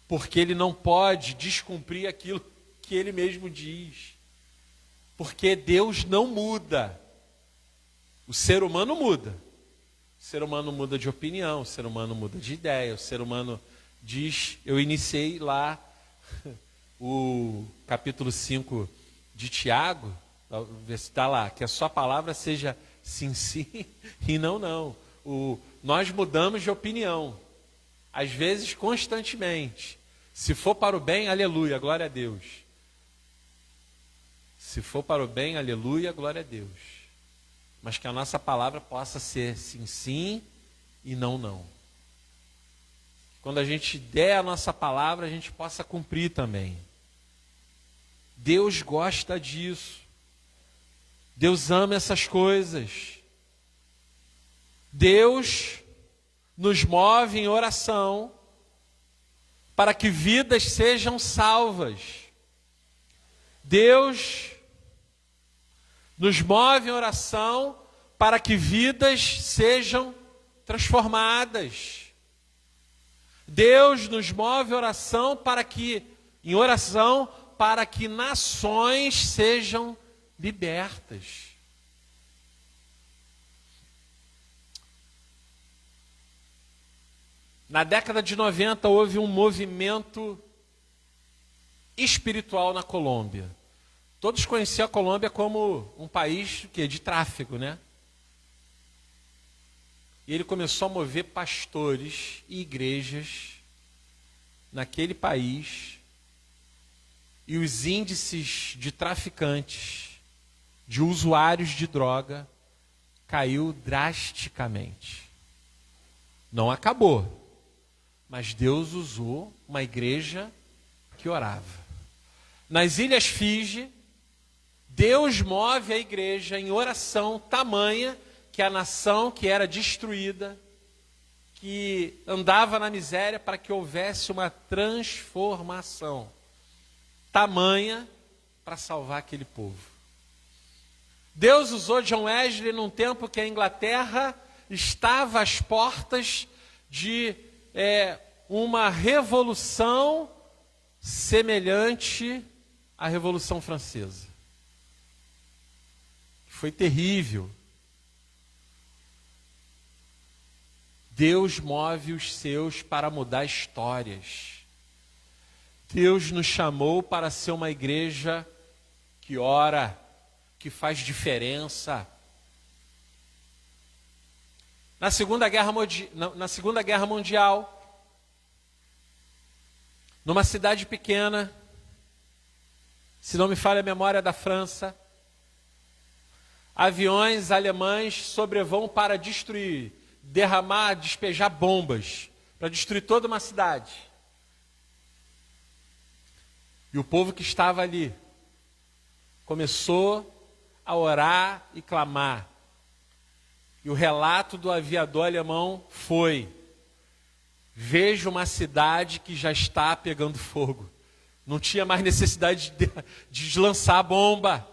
porque ele não pode descumprir aquilo que ele mesmo diz. Porque Deus não muda. O ser humano muda. O ser humano muda de opinião, o ser humano muda de ideia, o ser humano diz... Eu iniciei lá o capítulo 5 de Tiago, está lá, que a sua palavra seja sim, sim e não, não. Nós mudamos de opinião, às vezes constantemente. Se for para o bem, aleluia, glória a Deus. Se for para o bem, aleluia, glória a Deus. Mas que a nossa palavra possa ser sim, sim e não, não. Quando a gente der a nossa palavra, a gente possa cumprir também. Deus gosta disso. Deus ama essas coisas. Deus nos move em oração para que vidas sejam salvas. Deus nos move em oração para que vidas sejam transformadas. Deus nos move em oração para que nações sejam libertas. Na década de 90 houve um movimento espiritual na Colômbia. Todos conheciam a Colômbia como um país de tráfico, né? E ele começou a mover pastores e igrejas naquele país. E os índices de traficantes, de usuários de droga, caiu drasticamente. Não acabou, mas Deus usou uma igreja que orava. Nas Ilhas Fiji, Deus move a igreja em oração tamanha que a nação que era destruída, que andava na miséria, para que houvesse uma transformação tamanha para salvar aquele povo. Deus usou John Wesley num tempo que a Inglaterra estava às portas de uma revolução semelhante à Revolução Francesa. Foi terrível. Deus move os seus para mudar histórias. Deus nos chamou para ser uma igreja que ora, que faz diferença. Na Segunda Guerra Mundial, numa cidade pequena, se não me falha a memória, da França, aviões alemães sobrevoam para destruir, derramar, despejar bombas, para destruir toda uma cidade. E o povo que estava ali começou a orar e clamar. E o relato do aviador alemão foi: vejo uma cidade que já está pegando fogo. Não tinha mais necessidade de lançar a bomba.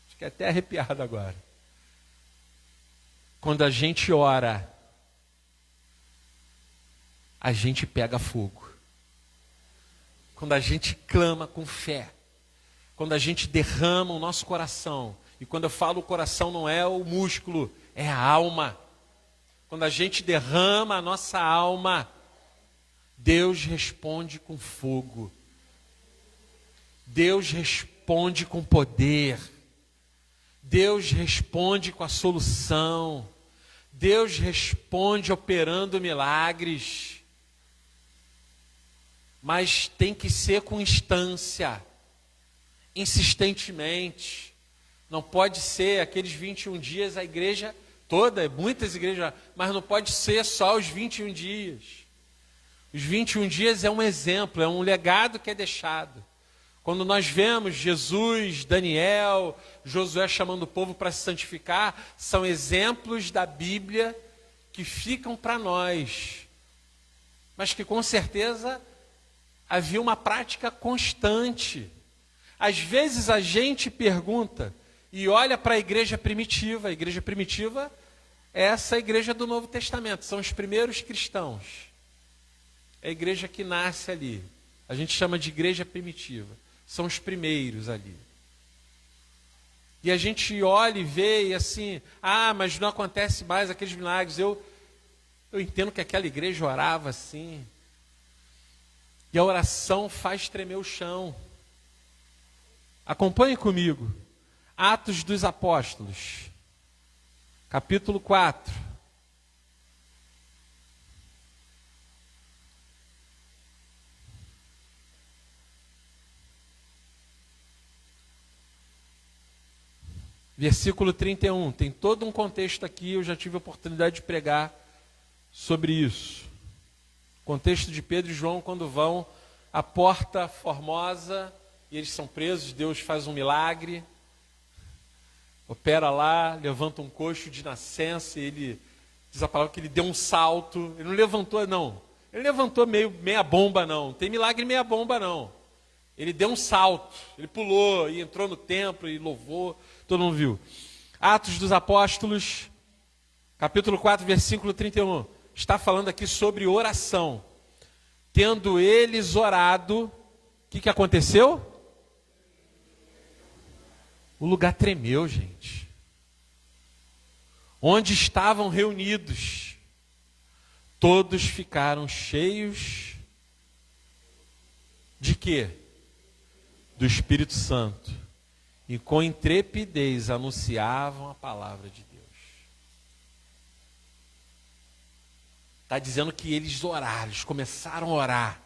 Fiquei até arrepiado agora. Quando a gente ora, a gente pega fogo. Quando a gente clama com fé, quando a gente derrama o nosso coração, e quando eu falo o coração não é o músculo, é a alma. Quando a gente derrama a nossa alma, Deus responde com fogo. Deus responde com poder. Deus responde com a solução. Deus responde operando milagres. Mas tem que ser com instância, insistentemente. Não pode ser aqueles 21 dias a igreja toda, muitas igrejas, mas não pode ser só os 21 dias. Os 21 dias é um exemplo, é um legado que é deixado. Quando nós vemos Jesus, Daniel, Josué chamando o povo para se santificar, são exemplos da Bíblia que ficam para nós, mas que com certeza havia uma prática constante. Às vezes a gente pergunta e olha para a igreja primitiva. A igreja primitiva é essa igreja do Novo Testamento, são os primeiros cristãos. É a igreja que nasce ali. A gente chama de igreja primitiva. São os primeiros ali. E a gente olha e vê e assim, mas não acontece mais aqueles milagres. Eu entendo que aquela igreja orava assim. E a oração faz tremer o chão. Acompanhe comigo. Atos dos Apóstolos, capítulo 4. Versículo 31. Tem todo um contexto aqui, eu já tive a oportunidade de pregar sobre isso. O contexto de Pedro e João quando vão à Porta Formosa e eles são presos, Deus faz um milagre. Opera lá, levanta um coxo de nascença, e ele diz a palavra que ele deu um salto. Ele não levantou, não. Ele levantou meia bomba, não. Não tem milagre meia bomba, não. Ele deu um salto, ele pulou e entrou no templo e louvou. Todo mundo viu. Atos dos Apóstolos, capítulo 4, versículo 31. Está falando aqui sobre oração. Tendo eles orado, o que aconteceu? O lugar tremeu, gente. Onde estavam reunidos, todos ficaram cheios de quê? Do Espírito Santo. E com intrepidez anunciavam a palavra de Deus. Está dizendo que eles oraram, eles começaram a orar,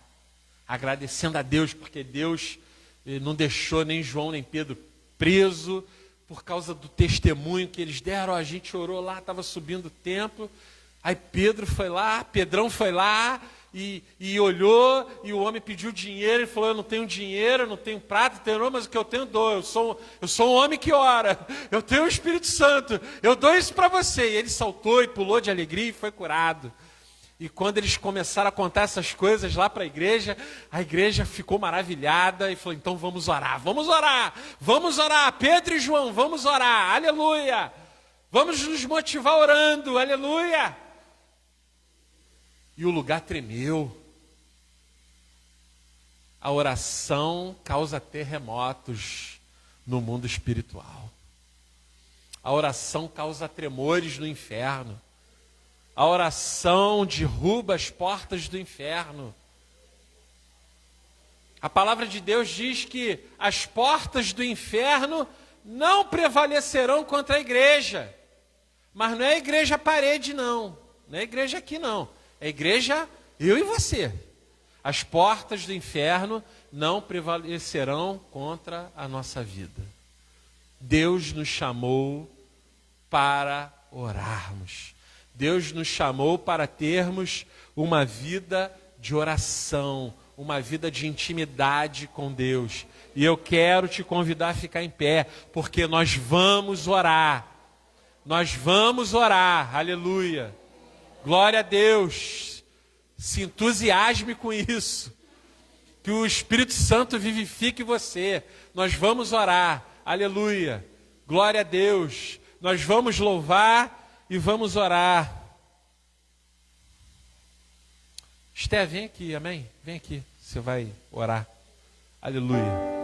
agradecendo a Deus, porque Deus não deixou nem João nem Pedro preso por causa do testemunho que eles deram. A gente orou lá, estava subindo o templo, aí Pedrão foi lá e olhou, e o homem pediu dinheiro, ele falou: eu não tenho dinheiro, eu não tenho prata, não tenho ouro, mas o que eu tenho dou, eu sou um homem que ora, eu tenho o Espírito Santo, eu dou isso para você. E ele saltou e pulou de alegria e foi curado. E quando eles começaram a contar essas coisas lá para a igreja ficou maravilhada e falou: então vamos orar, Pedro e João, vamos orar, aleluia, vamos nos motivar orando, aleluia. E o lugar tremeu. A oração causa terremotos no mundo espiritual. A oração causa tremores no inferno. A oração derruba as portas do inferno. A palavra de Deus diz que as portas do inferno não prevalecerão contra a igreja. Mas não é a igreja parede, não. Não é a igreja aqui, não. É a igreja eu e você. As portas do inferno não prevalecerão contra a nossa vida. Deus nos chamou para orarmos. Deus nos chamou para termos uma vida de oração, uma vida de intimidade com Deus. E eu quero te convidar a ficar em pé, porque nós vamos orar. Nós vamos orar, aleluia. Glória a Deus. Se entusiasme com isso. Que o Espírito Santo vivifique você. Nós vamos orar, aleluia. Glória a Deus. Nós vamos louvar e vamos orar. Esté, vem aqui, amém? Vem aqui, você vai orar. Aleluia.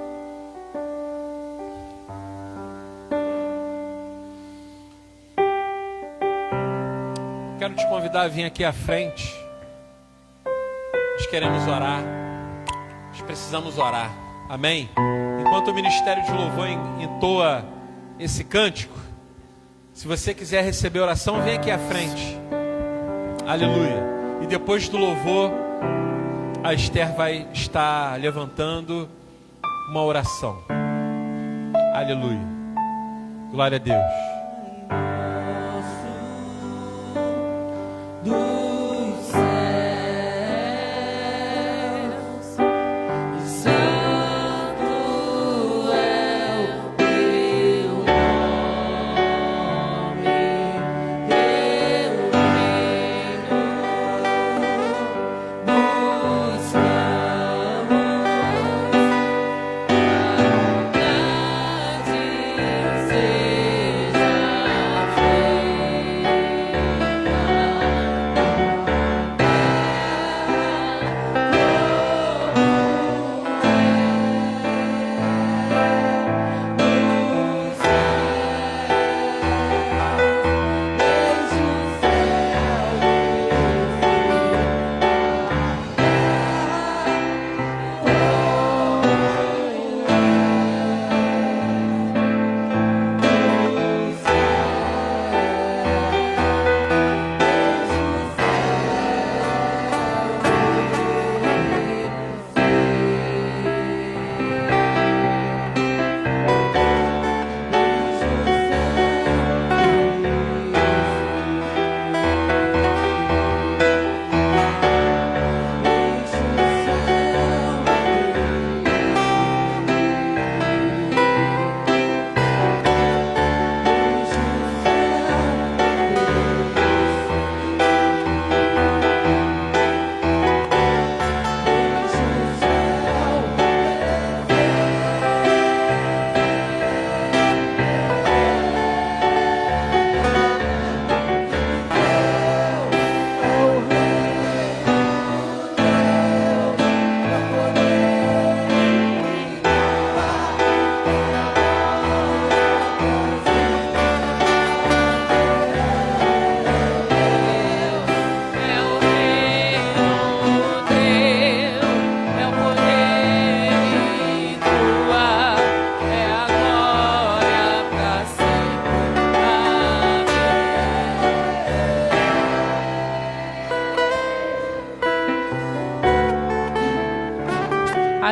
Quero te convidar a vir aqui à frente. Nós queremos orar. Nós precisamos orar. Amém? Enquanto o Ministério de Louvor entoa esse cântico, se você quiser receber oração, vem aqui à frente. Aleluia. E depois do louvor, a Esther vai estar levantando uma oração. Aleluia. Glória a Deus.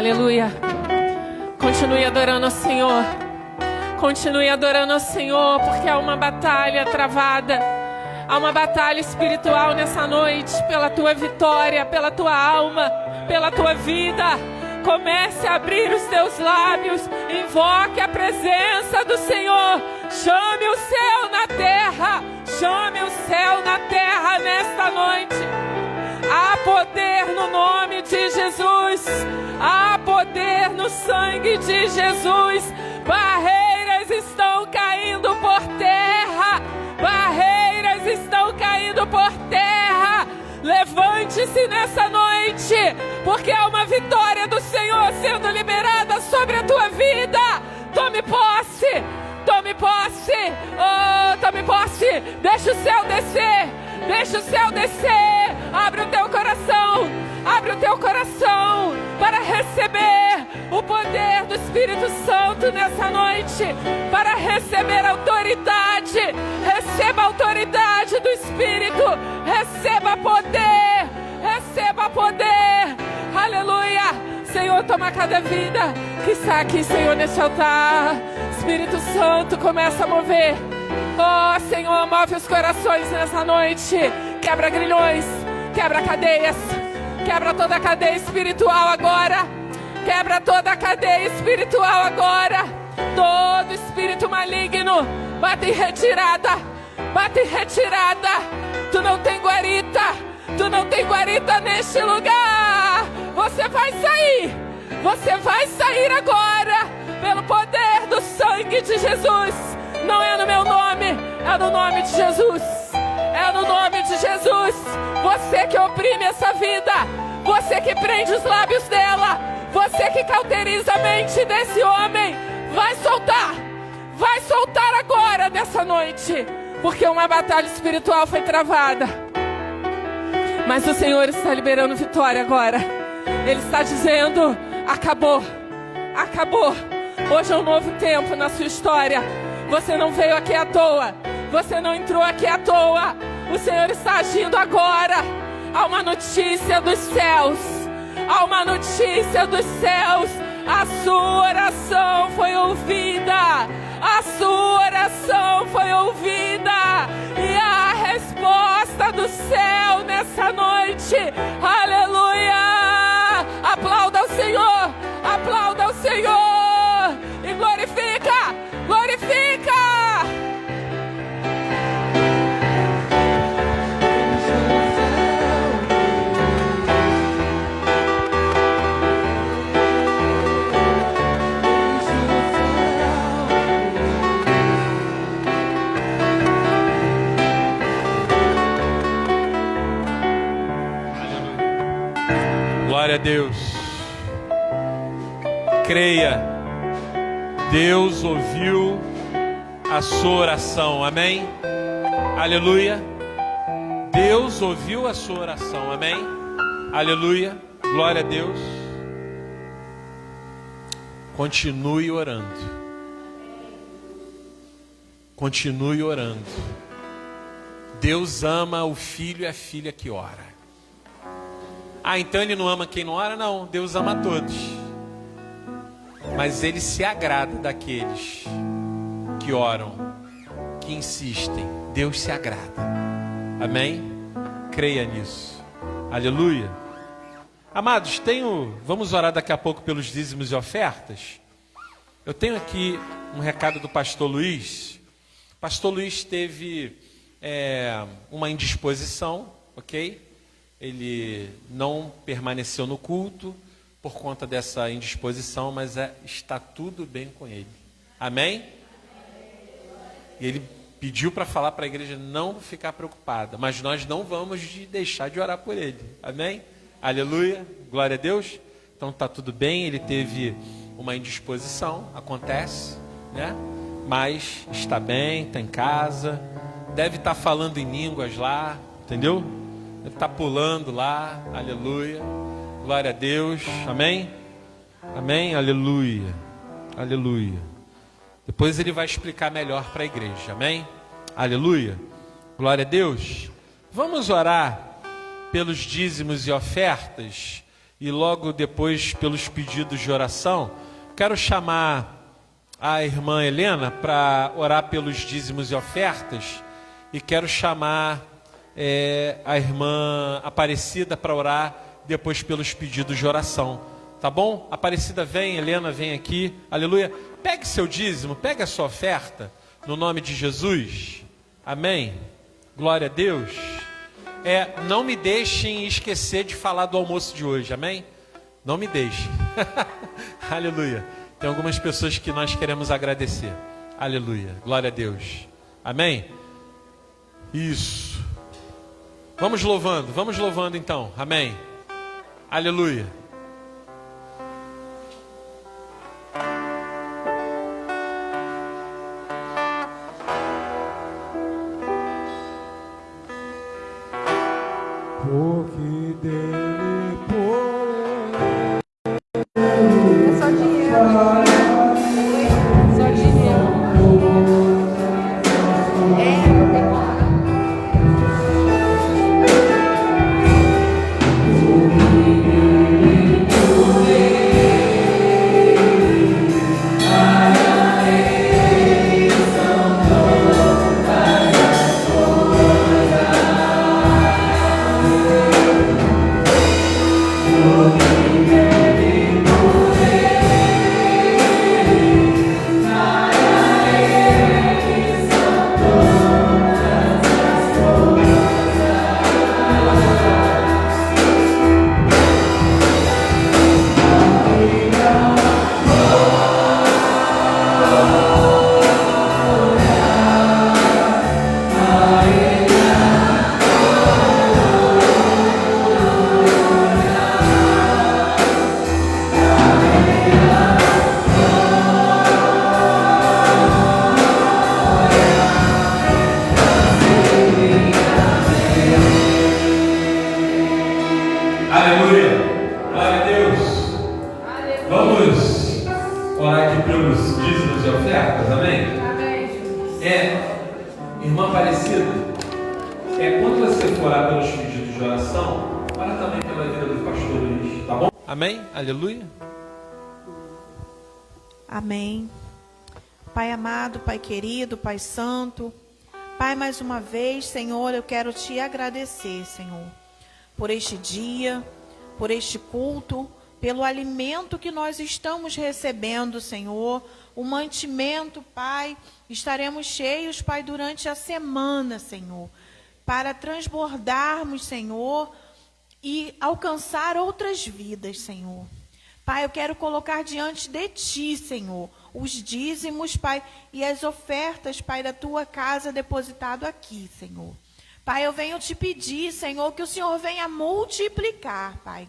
Aleluia. Continue adorando ao Senhor. Continue adorando ao Senhor, porque há uma batalha travada. Há uma batalha espiritual nessa noite, pela tua vitória, pela tua alma, pela tua vida. Comece a abrir os teus lábios, invoque a presença do Senhor. Chame o céu na terra, chame o céu na terra nesta noite. Há poder no nome de Jesus, há poder no sangue de Jesus. Barreiras estão caindo por terra, barreiras estão caindo por terra. Levante-se nessa noite, porque há uma vitória do Senhor sendo liberada sobre a tua vida. Tome posse, tome posse, oh, tome posse. Deixa o céu descer, deixa o céu descer. Abre o teu coração para receber o poder poder do Espírito Santo nessa noite para receber autoridade. Receba a autoridade do Espírito. Receba poder. Receba poder. Aleluia. Senhor, toma cada vida que está aqui, Senhor, nesse altar. Espírito Santo, começa a mover. Oh, Senhor, move os corações nessa noite. Quebra grilhões, quebra cadeias. Quebra toda a cadeia espiritual agora. Quebra toda a cadeia espiritual agora. Todo espírito maligno, bate em retirada. Bate em retirada. Tu não tem guarita. Tu não tem guarita neste lugar. Você vai sair. Você vai sair agora. Pelo poder do sangue de Jesus. Não é no meu nome. É no nome de Jesus. É no nome de Jesus. Você que oprime essa vida. Você que prende os lábios dela. Você que cauteriza a mente desse homem. Vai soltar. Vai soltar agora nessa noite. Porque uma batalha espiritual foi travada. Mas o Senhor está liberando vitória agora. Ele está dizendo: acabou. Acabou. Hoje é um novo tempo na sua história. Você não veio aqui à toa. Você não entrou aqui à toa. O Senhor está agindo agora. Há uma notícia dos céus. Há uma notícia dos céus. A sua oração foi ouvida. A sua oração foi ouvida. E a resposta do céu nessa noite. Aleluia. Aplauda ao Senhor. Aplauda ao Senhor. E glorifica. Glorifica. Glória a Deus. Creia, Deus ouviu a sua oração, amém? Aleluia. Deus ouviu a sua oração, amém? Aleluia. Glória a Deus. Continue orando. Continue orando. Deus ama o filho e a filha que ora. Ah, então Ele não ama quem não ora? Não, Deus ama a todos. Mas Ele se agrada daqueles que oram, que insistem. Deus se agrada. Amém? Creia nisso. Aleluia. Amados, vamos orar daqui a pouco pelos dízimos e ofertas. Eu tenho aqui um recado do pastor Luiz. O pastor Luiz teve uma indisposição, ok? Ele não permaneceu no culto por conta dessa indisposição, mas está tudo bem com ele. Amém? E ele pediu para falar para a igreja não ficar preocupada, mas nós não vamos deixar de orar por ele. Amém? Aleluia, glória a Deus. Então está tudo bem, ele teve uma indisposição, acontece, né? Mas está bem, está em casa, deve estar falando em línguas lá, entendeu? Deve estar pulando lá, aleluia, glória a Deus, amém? Amém, aleluia, aleluia. Depois ele vai explicar melhor para a igreja, amém? Aleluia, glória a Deus. Vamos orar pelos dízimos e ofertas e logo depois pelos pedidos de oração. Quero chamar a irmã Helena para orar pelos dízimos e ofertas e quero chamar a irmã Aparecida para orar depois pelos pedidos de oração, tá bom? Aparecida vem, Helena vem aqui, aleluia. Pegue seu dízimo, pegue a sua oferta, no nome de Jesus, amém? Glória a Deus. Não me deixem esquecer de falar do almoço de hoje, amém? Não me deixem, aleluia. Tem algumas pessoas que nós queremos agradecer, aleluia, glória a Deus, amém? Isso. Vamos louvando então, amém? Aleluia. Porque dele, por ele, é só dinheiro. os dízimos e ofertas, amém? Irmã Aparecida, quando você for orar pelos pedidos de oração, ora também pela vida do pastor Luiz, tá bom? Amém? Aleluia. Amém. Pai amado, Pai querido, Pai santo, Pai, mais uma vez, Senhor, eu quero te agradecer, Senhor, por este dia, por este culto, pelo alimento que nós estamos recebendo, Senhor, o mantimento, Pai. Estaremos cheios, Pai, durante a semana, Senhor, para transbordarmos, Senhor, e alcançar outras vidas, Senhor. Pai, eu quero colocar diante de Ti, Senhor, os dízimos, Pai, e as ofertas, Pai, da Tua casa depositado aqui, Senhor. Pai, eu venho te pedir, Senhor, que o Senhor venha multiplicar, Pai.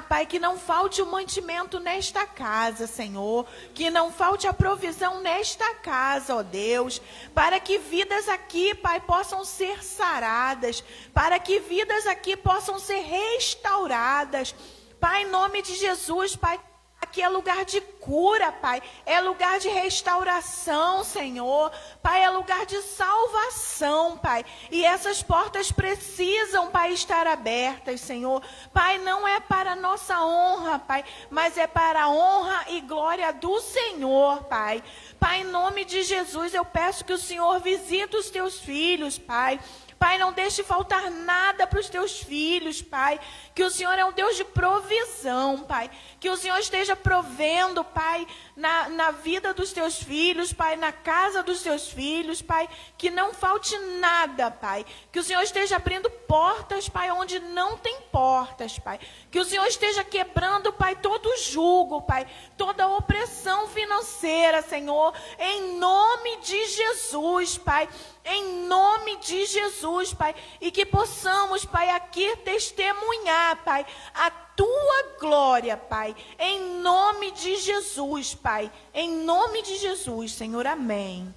Pai, que não falte o mantimento nesta casa, Senhor, que não falte a provisão nesta casa, ó Deus, para que vidas aqui, Pai, possam ser saradas, para que vidas aqui possam ser restauradas, Pai, em nome de Jesus, Pai. Aqui é lugar de cura, Pai, é lugar de restauração, Senhor, Pai, é lugar de salvação, Pai, e essas portas precisam, Pai, estar abertas, Senhor, Pai, não é para nossa honra, Pai, mas é para a honra e glória do Senhor, Pai. Pai, em nome de Jesus, eu peço que o Senhor visite os teus filhos, Pai. Pai, não deixe faltar nada para os teus filhos, Pai. Que o Senhor é um Deus de provisão, Pai. Que o Senhor esteja provendo, Pai, na vida dos teus filhos, Pai, na casa dos teus filhos, Pai. Que não falte nada, Pai. Que o Senhor esteja abrindo portas, Pai, onde não tem portas, Pai. Que o Senhor esteja quebrando, Pai, todo o jugo, Pai. Toda a opressão financeira, Senhor. Em nome de Jesus, Pai. Em nome de Jesus, Pai, e que possamos, Pai, aqui testemunhar, Pai, a Tua glória, Pai, em nome de Jesus, Pai, em nome de Jesus, Senhor, amém.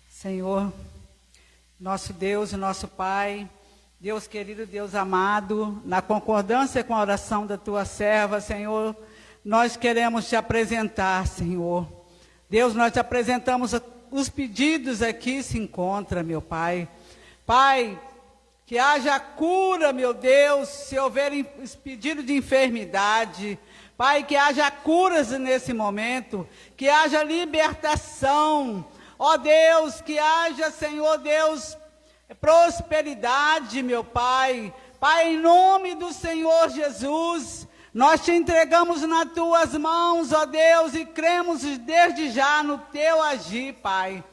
Senhor, nosso Deus e nosso Pai, Deus querido, Deus amado, na concordância com a oração da Tua serva, Senhor, nós queremos te apresentar, Senhor. Deus, nós te apresentamos os pedidos aqui se encontra, meu Pai. Pai, que haja cura, meu Deus, se houver pedido de enfermidade. Pai, que haja curas nesse momento, que haja libertação. Ó Deus, que haja, Senhor Deus, prosperidade, meu Pai. Pai, em nome do Senhor Jesus, nós te entregamos nas tuas mãos, ó Deus, e cremos desde já no teu agir, Pai.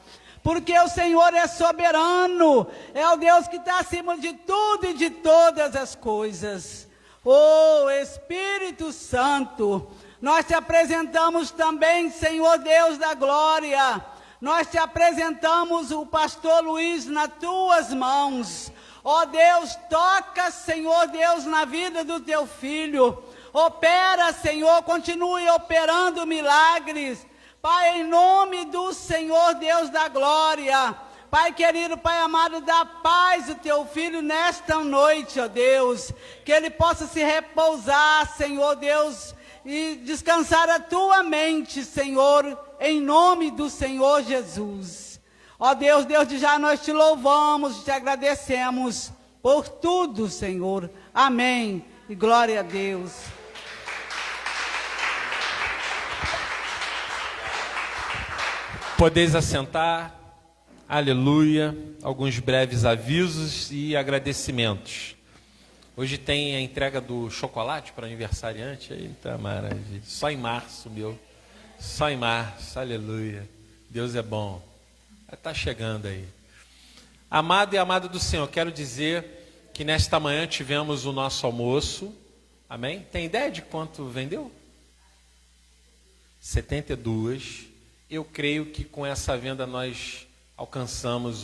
Porque o Senhor é soberano, é o Deus que está acima de tudo e de todas as coisas. Oh, Espírito Santo, nós te apresentamos também, Senhor Deus da glória. Nós te apresentamos o pastor Luiz nas tuas mãos. Ó Deus, toca, Senhor Deus, na vida do teu filho. Opera, Senhor, continue operando milagres. Pai, em nome do Senhor Deus da glória. Pai querido, Pai amado, dá paz ao teu filho nesta noite, ó Deus. Que ele possa se repousar, Senhor Deus, e descansar a tua mente, Senhor, em nome do Senhor Jesus. Ó Deus, desde já nós te louvamos, te agradecemos por tudo, Senhor. Amém. E glória a Deus. Podeis assentar, aleluia, alguns breves avisos e agradecimentos. Hoje tem a entrega do chocolate para aniversariante, eita maravilha, só em março, só em março, aleluia, Deus é bom, está chegando aí. Amado e amada do Senhor, quero dizer que nesta manhã tivemos o nosso almoço, amém? Tem ideia de quanto vendeu? 72. Eu creio que com essa venda nós alcançamos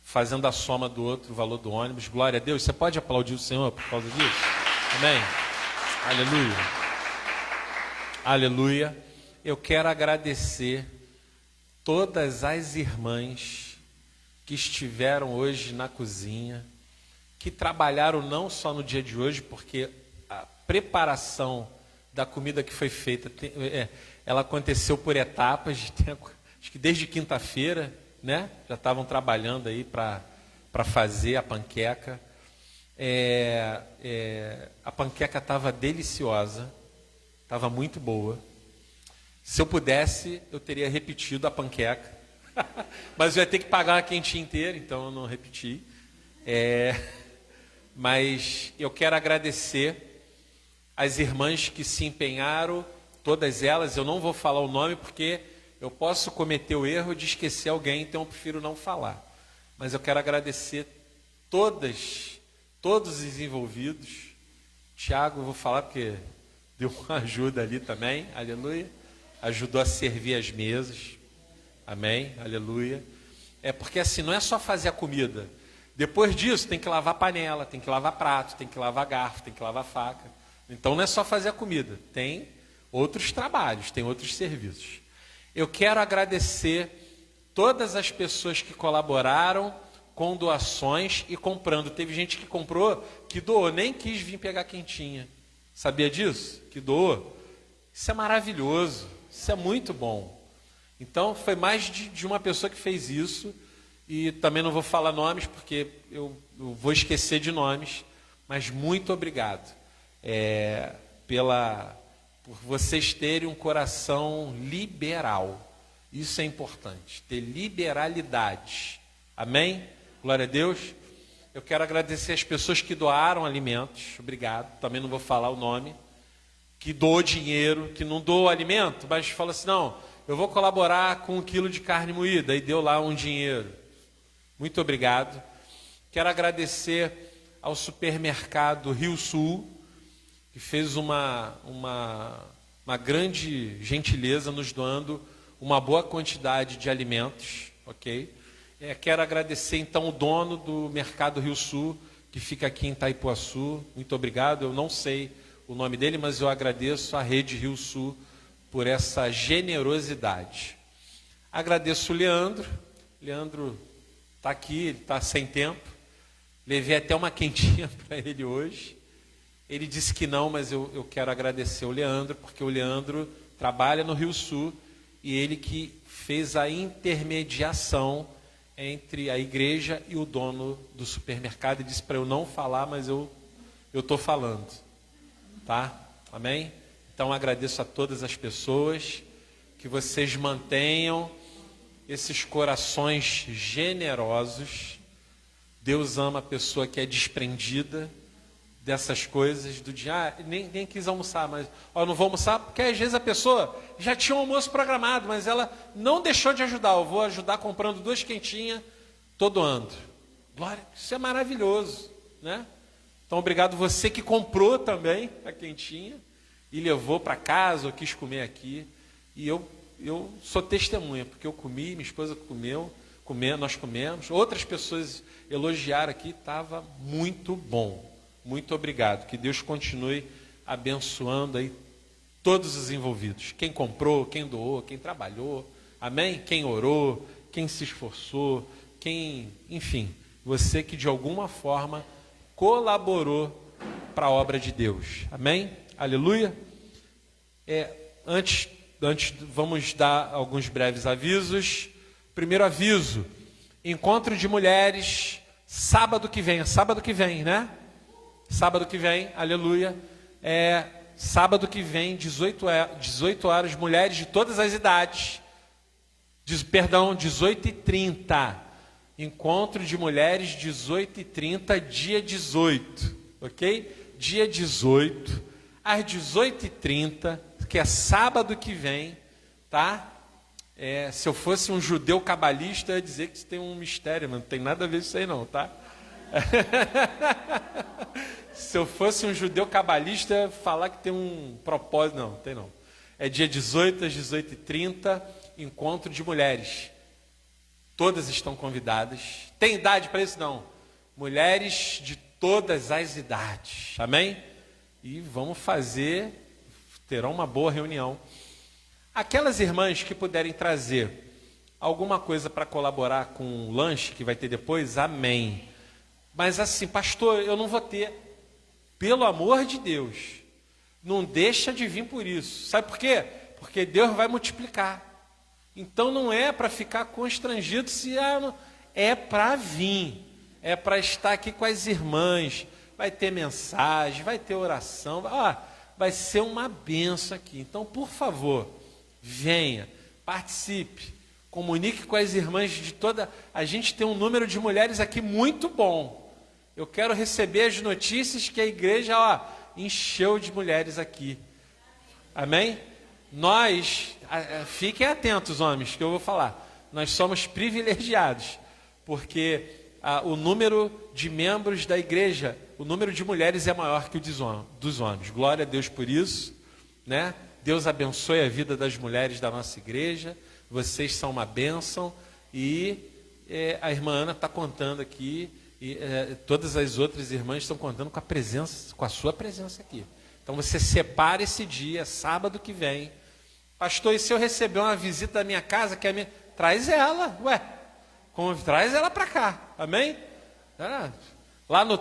fazendo a soma do outro, o valor do ônibus. Glória a Deus. Você pode aplaudir o Senhor por causa disso? Amém? Aleluia. Aleluia. Eu quero agradecer todas as irmãs que estiveram hoje na cozinha, que trabalharam não só no dia de hoje, porque a preparação da comida que foi feita, ela aconteceu por etapas, acho que desde quinta-feira, né? Já estavam trabalhando aí para fazer a panqueca. A panqueca estava deliciosa, estava muito boa. Se eu pudesse, eu teria repetido a panqueca, mas eu ia ter que pagar a quentinha inteira, então eu não repeti. Mas eu quero agradecer as irmãs que se empenharam, todas elas. Eu não vou falar o nome porque eu posso cometer o erro de esquecer alguém, então eu prefiro não falar. Mas eu quero agradecer todos os envolvidos. Tiago, eu vou falar porque deu uma ajuda ali também, aleluia. Ajudou a servir as mesas, amém, aleluia. Porque assim, não é só fazer a comida. Depois disso, tem que lavar panela, tem que lavar prato, tem que lavar garfo, tem que lavar faca. Então não é só fazer a comida, tem outros trabalhos, tem outros serviços. Eu quero agradecer todas as pessoas que colaboraram com doações e comprando. Teve gente que comprou, que doou, nem quis vir pegar quentinha. Sabia disso? Que doou? Isso é maravilhoso, isso é muito bom. Então foi mais de uma pessoa que fez isso. E também não vou falar nomes, porque eu vou esquecer de nomes, mas muito obrigado por vocês terem um coração liberal. Isso é importante, ter liberalidade. Amém? Glória a Deus. Eu quero agradecer as pessoas que doaram alimentos, obrigado, também não vou falar o nome, que doou dinheiro, que não doou alimento, mas falou assim, não, eu vou colaborar com 1 quilo de carne moída, e deu lá um dinheiro. Muito obrigado. Quero agradecer ao supermercado Rio Sul, que fez uma grande gentileza nos doando uma boa quantidade de alimentos, ok? Quero agradecer então o dono do mercado Rio Sul, que fica aqui em Itaipuaçu. Muito obrigado. Eu não sei o nome dele, mas eu agradeço à Rede Rio Sul por essa generosidade. Agradeço o Leandro. Leandro está aqui, ele está sem tempo. Levei até uma quentinha para ele hoje. Ele disse que não, mas eu quero agradecer o Leandro, porque o Leandro trabalha no Rio Sul e ele que fez a intermediação entre a igreja e o dono do supermercado. Ele disse para eu não falar, mas eu estou falando. Tá? Amém? Então agradeço a todas as pessoas, que vocês mantenham esses corações generosos. Deus ama a pessoa que é desprendida dessas coisas do dia. Nem quis almoçar, mas não vou almoçar, porque às vezes a pessoa já tinha um almoço programado, mas ela não deixou de ajudar. Eu vou ajudar comprando 2 quentinhas, estou doando. Glória, isso é maravilhoso, né? Então obrigado você que comprou também a quentinha e levou para casa ou quis comer aqui. E eu sou testemunha, porque eu comi, minha esposa comeu, nós comemos. Outras pessoas elogiaram aqui, estava muito bom. Muito obrigado. Que Deus continue abençoando aí todos os envolvidos. Quem comprou, quem doou, quem trabalhou. Amém? Quem orou, quem se esforçou, enfim, você que de alguma forma colaborou para a obra de Deus. Amém? Aleluia. Antes, vamos dar alguns breves avisos. Primeiro aviso, encontro de mulheres, sábado que vem, né? Sábado que vem, aleluia. Sábado que vem, 18 horas, mulheres de todas as idades. 18h30. Encontro de mulheres, 18h30, dia 18, ok? Dia 18, às 18h30, que é sábado que vem, tá? Se eu fosse um judeu cabalista, eu ia dizer que isso tem um mistério, mas não tem nada a ver com isso aí não, tá? Se eu fosse um judeu cabalista, eu ia falar que tem um propósito. Não, tem não. É dia 18 às 18h30, encontro de mulheres. Todas estão convidadas. Tem idade para isso? Não. Mulheres de todas as idades. Amém? E vamos terão uma boa reunião. Aquelas irmãs que puderem trazer alguma coisa para colaborar com o lanche que vai ter depois, amém. Mas assim, pastor, eu não vou ter. Pelo amor de Deus, não deixa de vir por isso. Sabe por quê? Porque Deus vai multiplicar. Então não é para ficar constrangido se é para vir, é para estar aqui com as irmãs. Vai ter mensagem, vai ter oração, vai ser uma benção aqui. Então, por favor, venha, participe, comunique com as irmãs de toda. A gente tem um número de mulheres aqui muito bom. Eu quero receber as notícias que a igreja encheu de mulheres aqui. Amém? Nós, fiquem atentos, homens, que eu vou falar. Nós somos privilegiados, porque o número de membros da igreja, o número de mulheres é maior que o dos homens. Glória a Deus por isso, né? Deus abençoe a vida das mulheres da nossa igreja. Vocês são uma bênção. E a irmã Ana está contando aqui, e todas as outras irmãs estão contando com a sua presença aqui. Então você separa esse dia, sábado que vem. Pastor, e se eu receber uma visita da minha casa, que é minha... traz ela, traz ela para cá, amém?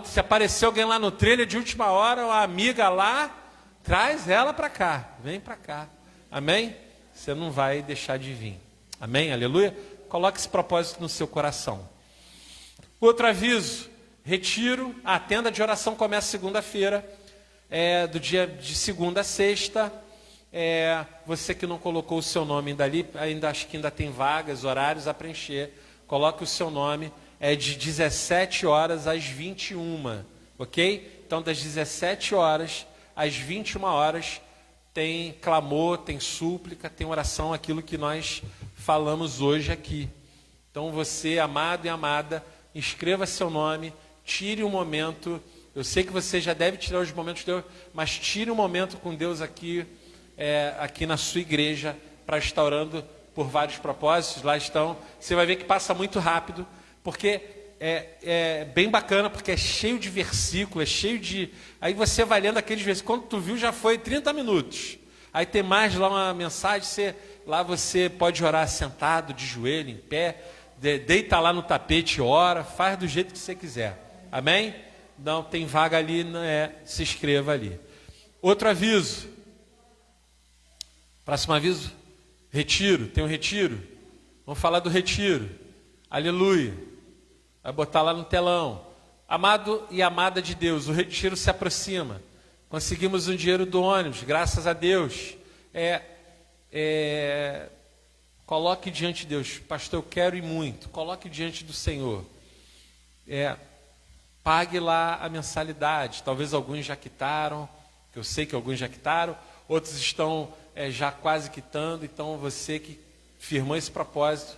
Se aparecer alguém lá no trailer de última hora, uma amiga lá, traz ela para cá, vem para cá, amém? Você não vai deixar de vir, amém? Aleluia? Coloque esse propósito no seu coração. Outro aviso, retiro, a tenda de oração começa segunda-feira, do dia de segunda a sexta. Você que não colocou o seu nome ainda ali, acho que ainda tem vagas, horários a preencher, coloque o seu nome, de 17 horas às 21, ok? Então das 17 horas às 21 horas tem clamor, tem súplica, tem oração, aquilo que nós falamos hoje aqui. Então você, amado e amada, inscreva seu nome, tire um momento. Eu sei que você já deve tirar os momentos de Deus, mas tire um momento com Deus aqui, aqui na sua igreja, para estar orando por vários propósitos. Lá estão. Você vai ver que passa muito rápido, porque é bem bacana, porque é cheio de versículos, é cheio de... Aí você vai lendo aqueles versículos, quando tu viu já foi 30 minutos. Aí tem mais lá uma mensagem, lá você pode orar sentado, de joelho, em pé, deita lá no tapete, ora, faz do jeito que você quiser. Amém? Não, tem vaga ali, se inscreva ali. Outro aviso. Próximo aviso. Retiro, tem um retiro. Vamos falar do retiro. Aleluia. Vai botar lá no telão. Amado e amada de Deus, o retiro se aproxima. Conseguimos um dinheiro do ônibus, graças a Deus. Coloque diante de Deus. Pastor, eu quero ir muito. Coloque diante do Senhor. Pague lá a mensalidade. Talvez alguns já quitaram, que eu sei que alguns já quitaram. Outros estão já quase quitando. Então você que firmou esse propósito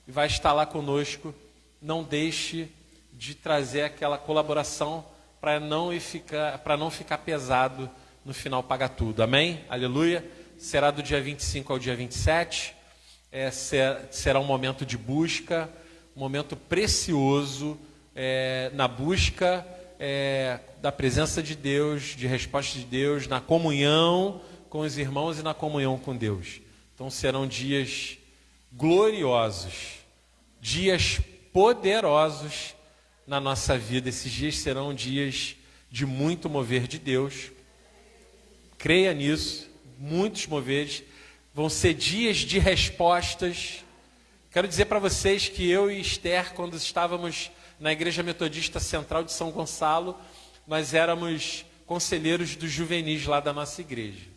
e vai estar lá conosco, não deixe de trazer aquela colaboração para não ficar pesado no final, pagar tudo. Amém? Aleluia. Será do dia 25 ao dia 27. Será um momento de busca, um momento precioso, na busca da presença de Deus, de resposta de Deus, na comunhão com os irmãos e na comunhão com Deus. Então serão dias gloriosos, dias poderosos na nossa vida. Esses dias serão dias de muito mover de Deus. Creia nisso, muitos moveres. Vão ser dias de respostas. Quero dizer para vocês que eu e Esther, quando estávamos na Igreja Metodista Central de São Gonçalo, nós éramos conselheiros dos juvenis lá da nossa igreja.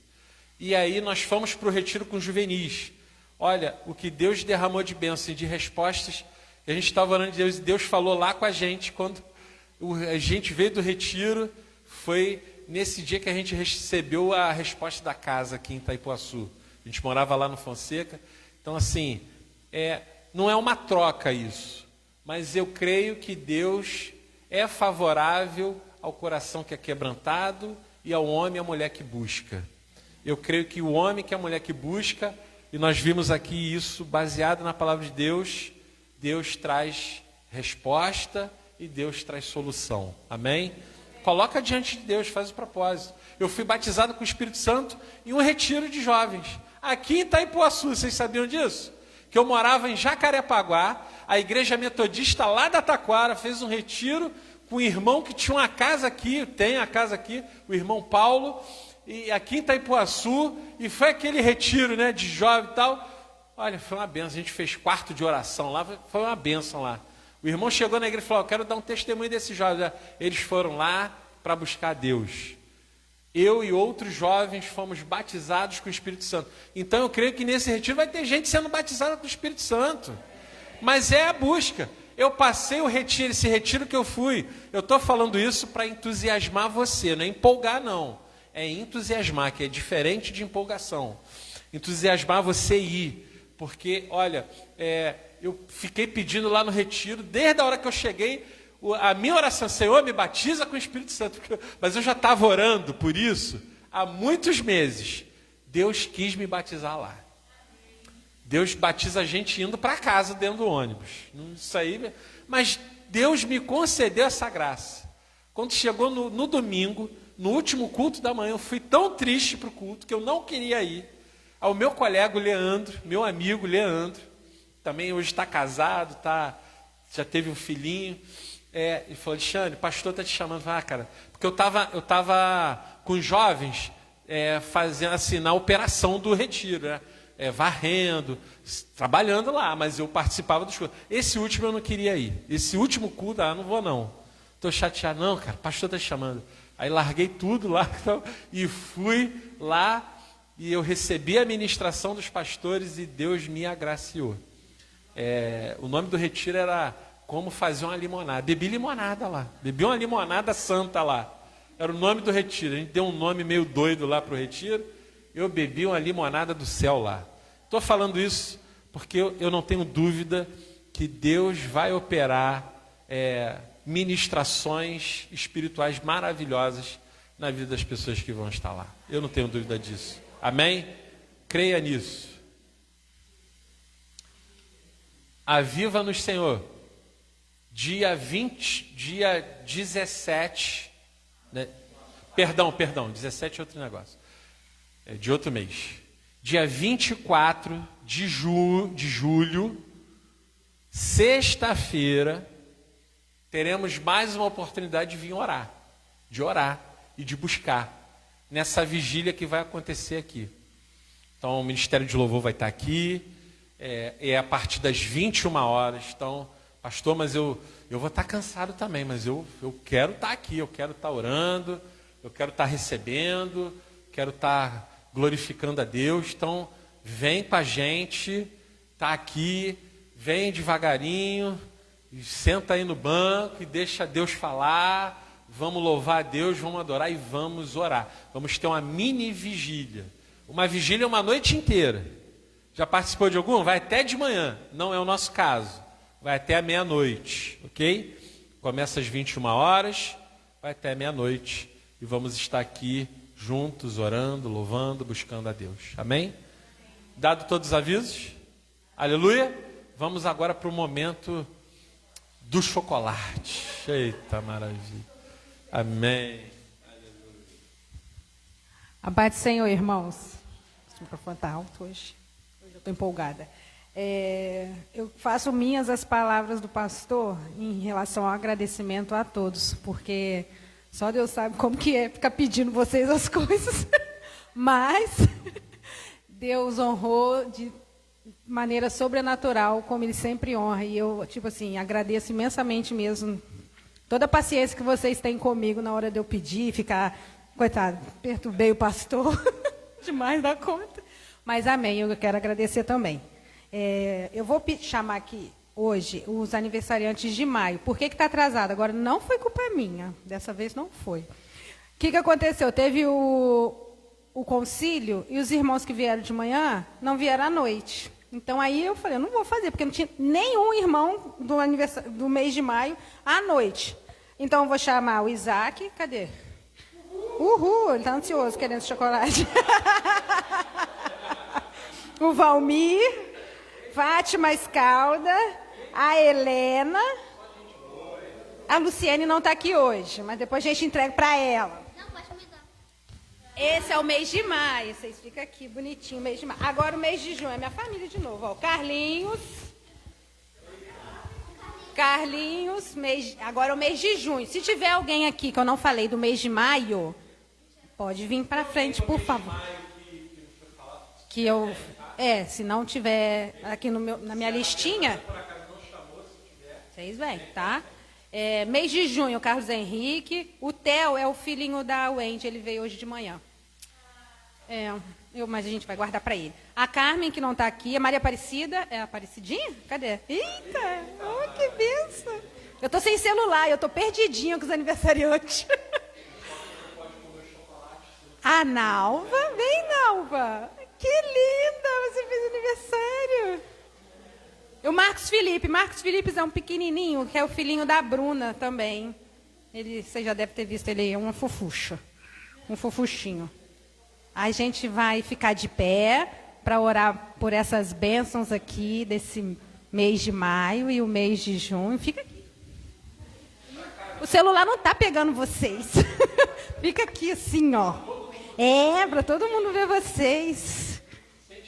E aí nós fomos para o retiro com juvenis. Olha, o que Deus derramou de bênção e de respostas. A gente estava orando de Deus e Deus falou lá com a gente. Quando a gente veio do retiro, foi nesse dia que a gente recebeu a resposta da casa aqui em Itaipuaçu. A gente morava lá no Fonseca. Então, assim, não é uma troca isso. Mas eu creio que Deus é favorável ao coração que é quebrantado e ao homem e à mulher que busca. Eu creio que o homem que é a mulher que busca, e nós vimos aqui isso baseado na palavra de Deus, Deus traz resposta e Deus traz solução. Amém? Coloca diante de Deus, faz o propósito. Eu fui batizado com o Espírito Santo em um retiro de jovens. Aqui em Itaipuaçu, vocês sabiam disso? Que eu morava em Jacarepaguá, a igreja metodista lá da Taquara fez um retiro com um irmão que tinha uma casa aqui, tem a casa aqui, o irmão Paulo, e aqui em Itaipuaçu, e foi aquele retiro, né, de jovem e tal. Olha, foi uma benção, a gente fez quarto de oração lá, foi uma benção lá. O irmão chegou na igreja e falou, eu quero dar um testemunho desses jovens. Eles foram lá para buscar Deus. Eu e outros jovens fomos batizados com o Espírito Santo. Então eu creio que nesse retiro vai ter gente sendo batizada com o Espírito Santo. Mas é a busca. Eu passei o retiro, esse retiro que eu fui. Eu estou falando isso para entusiasmar você, não é empolgar não. É entusiasmar, que é diferente de empolgação. Entusiasmar você ir. Porque, olha, eu fiquei pedindo lá no retiro, desde a hora que eu cheguei, a minha oração, Senhor, me batiza com o Espírito Santo. Mas eu já estava orando por isso há muitos meses. Deus quis me batizar lá. Deus batiza a gente indo para casa dentro do ônibus. Isso aí, mas Deus me concedeu essa graça. Quando chegou no domingo, no último culto da manhã, eu fui tão triste para o culto que eu não queria ir. Ao meu colega, o Leandro, meu amigo Leandro, também hoje está casado, já teve um filhinho. Ele falou, Alexandre, o pastor está te chamando. Cara, porque eu tava com os jovens fazendo assim, na operação do retiro, né? Varrendo, trabalhando lá, mas eu participava dos cultos. Esse último eu não queria ir. Esse último culto, não vou não. Estou chateado, não, cara, o pastor está te chamando. Aí larguei tudo lá e fui lá e eu recebi a ministração dos pastores e Deus me agraciou. O nome do retiro era Como Fazer uma Limonada. Bebi limonada lá, bebi uma limonada santa lá. Era o nome do retiro. A gente deu um nome meio doido lá para o retiro. Eu bebi uma limonada do céu lá. Estou falando isso porque eu não tenho dúvida que Deus vai operar ministrações espirituais maravilhosas na vida das pessoas que vão estar lá. Eu não tenho dúvida disso. Amém? Creia nisso. Aviva-nos, Senhor. Dia 17, né? Perdão, 17 é outro negócio. De outro mês. Dia 24 de julho, sexta-feira, teremos mais uma oportunidade de vir orar. De orar e de buscar. Nessa vigília que vai acontecer aqui. Então, o Ministério de Louvor vai estar aqui. A partir das 21 horas. Então, pastor, mas eu vou estar cansado também. Mas eu quero estar aqui. Eu quero estar orando. Eu quero estar recebendo. Quero estar glorificando a Deus. Então, vem com a gente, está aqui, vem devagarinho, senta aí no banco e deixa Deus falar, vamos louvar a Deus, vamos adorar e vamos orar. Vamos ter uma mini vigília. Uma vigília é uma noite inteira. Já participou de algum? Vai até de manhã, não é o nosso caso. Vai até a meia-noite, ok? Começa às 21 horas, vai até a meia-noite e vamos estar aqui juntos, orando, louvando, buscando a Deus. Amém? Dado todos os avisos? Aleluia? Vamos agora para o momento do chocolate. Eita maravilha. Amém. Aleluia. A paz do Senhor, irmãos. O microfone está alto hoje. Hoje eu estou empolgada. Eu faço minhas as palavras do pastor em relação ao agradecimento a todos, porque só Deus sabe como que é ficar pedindo vocês as coisas. Mas Deus honrou de maneira sobrenatural, como Ele sempre honra. E eu, agradeço imensamente mesmo toda a paciência que vocês têm comigo na hora de eu pedir, ficar, coitado, perturbei o pastor demais da conta. Mas amém, eu quero agradecer também. Eu vou chamar aqui hoje os aniversariantes de maio. Por que está atrasado? Agora, não foi culpa minha. Dessa vez não foi. O que aconteceu? Teve o concílio e os irmãos que vieram de manhã não vieram à noite. Então, aí eu falei, eu não vou fazer, porque não tinha nenhum irmão do mês de maio à noite. Então, eu vou chamar o Isaac. Cadê? Uhul, ele está ansioso, querendo chocolate. O Valmir, Fátima Escalda, a Helena. A Luciene não está aqui hoje, mas depois a gente entrega para ela. Não, pode me dar. Esse é o mês de maio. Vocês ficam aqui, bonitinho, mês de maio. Agora o mês de junho é minha família de novo. Ó, Carlinhos. Carlinhos, agora é o mês de junho. Se tiver alguém aqui que eu não falei do mês de maio, pode vir para frente, por favor. Se não tiver aqui na minha listinha, vocês vêm, tá? Mês de junho, Carlos Henrique. O Theo é o filhinho da Wendy, ele veio hoje de manhã. Mas a gente vai guardar para ele. A Carmen, que não está aqui, a Maria Aparecida. É a Aparecidinha? Cadê? Eita, que benção. Eu estou sem celular, eu estou perdidinha com os aniversariantes. A Nalva, vem Nalva. Que linda, você fez aniversário. E o Marcos Felipe é um pequenininho, que é o filhinho da Bruna também. Você já deve ter visto, ele é uma fofucha, um fofuchinho. A gente vai ficar de pé para orar por essas bênçãos aqui desse mês de maio e o mês de junho. Fica aqui. O celular não está pegando vocês. Fica aqui assim, ó. Para todo mundo ver vocês.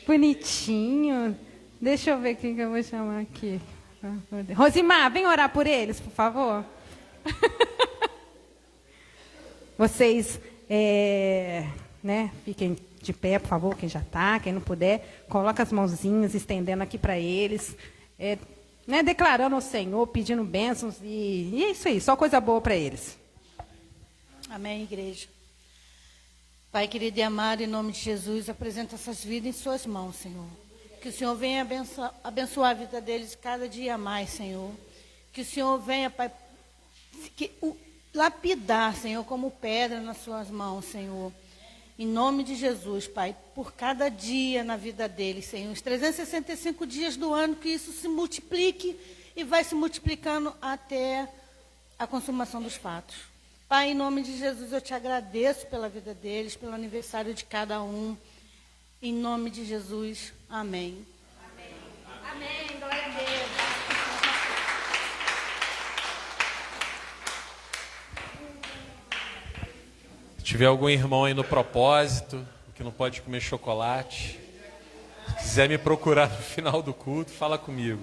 Bonitinho. Deixa eu ver quem que eu vou chamar aqui. Rosimar, vem orar por eles, por favor. Vocês, fiquem de pé, por favor, quem já está, quem não puder, coloca as mãozinhas, estendendo aqui para eles, declarando ao Senhor, pedindo bênçãos, e é isso aí, só coisa boa para eles. Amém, igreja. Pai querido e amado, em nome de Jesus, apresento essas vidas em suas mãos, Senhor. Que o Senhor venha abençoar a vida deles cada dia mais, Senhor. Que o Senhor venha, Pai, lapidar, Senhor, como pedra nas suas mãos, Senhor. Em nome de Jesus, Pai, por cada dia na vida deles, Senhor. Os 365 dias do ano, que isso se multiplique e vai se multiplicando até a consumação dos fatos. Pai, em nome de Jesus, eu te agradeço pela vida deles, pelo aniversário de cada um. Em nome de Jesus, amém. Amém. Amém, glória a Deus. Se tiver algum irmão aí no propósito, que não pode comer chocolate, se quiser me procurar no final do culto, fala comigo.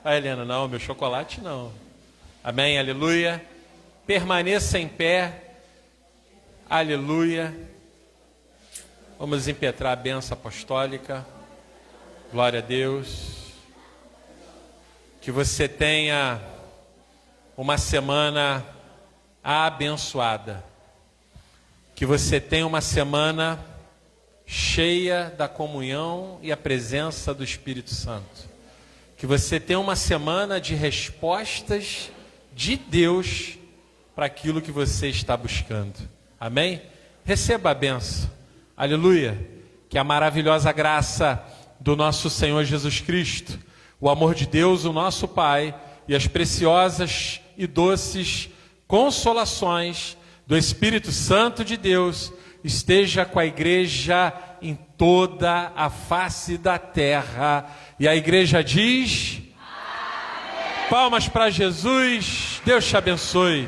A Helena, não, meu chocolate não. Amém, aleluia. Permaneça em pé. Aleluia. Vamos impetrar a bênção apostólica. Glória a Deus. Que você tenha uma semana abençoada. Que você tenha uma semana cheia da comunhão e a presença do Espírito Santo. Que você tenha uma semana de respostas de Deus para aquilo que você está buscando. Amém? Receba a bênção. Aleluia. Que a maravilhosa graça do nosso Senhor Jesus Cristo, o amor de Deus, o nosso Pai, e as preciosas e doces consolações do Espírito Santo de Deus esteja com a igreja em toda a face da terra. E a igreja diz: amém. Palmas para Jesus. Deus te abençoe.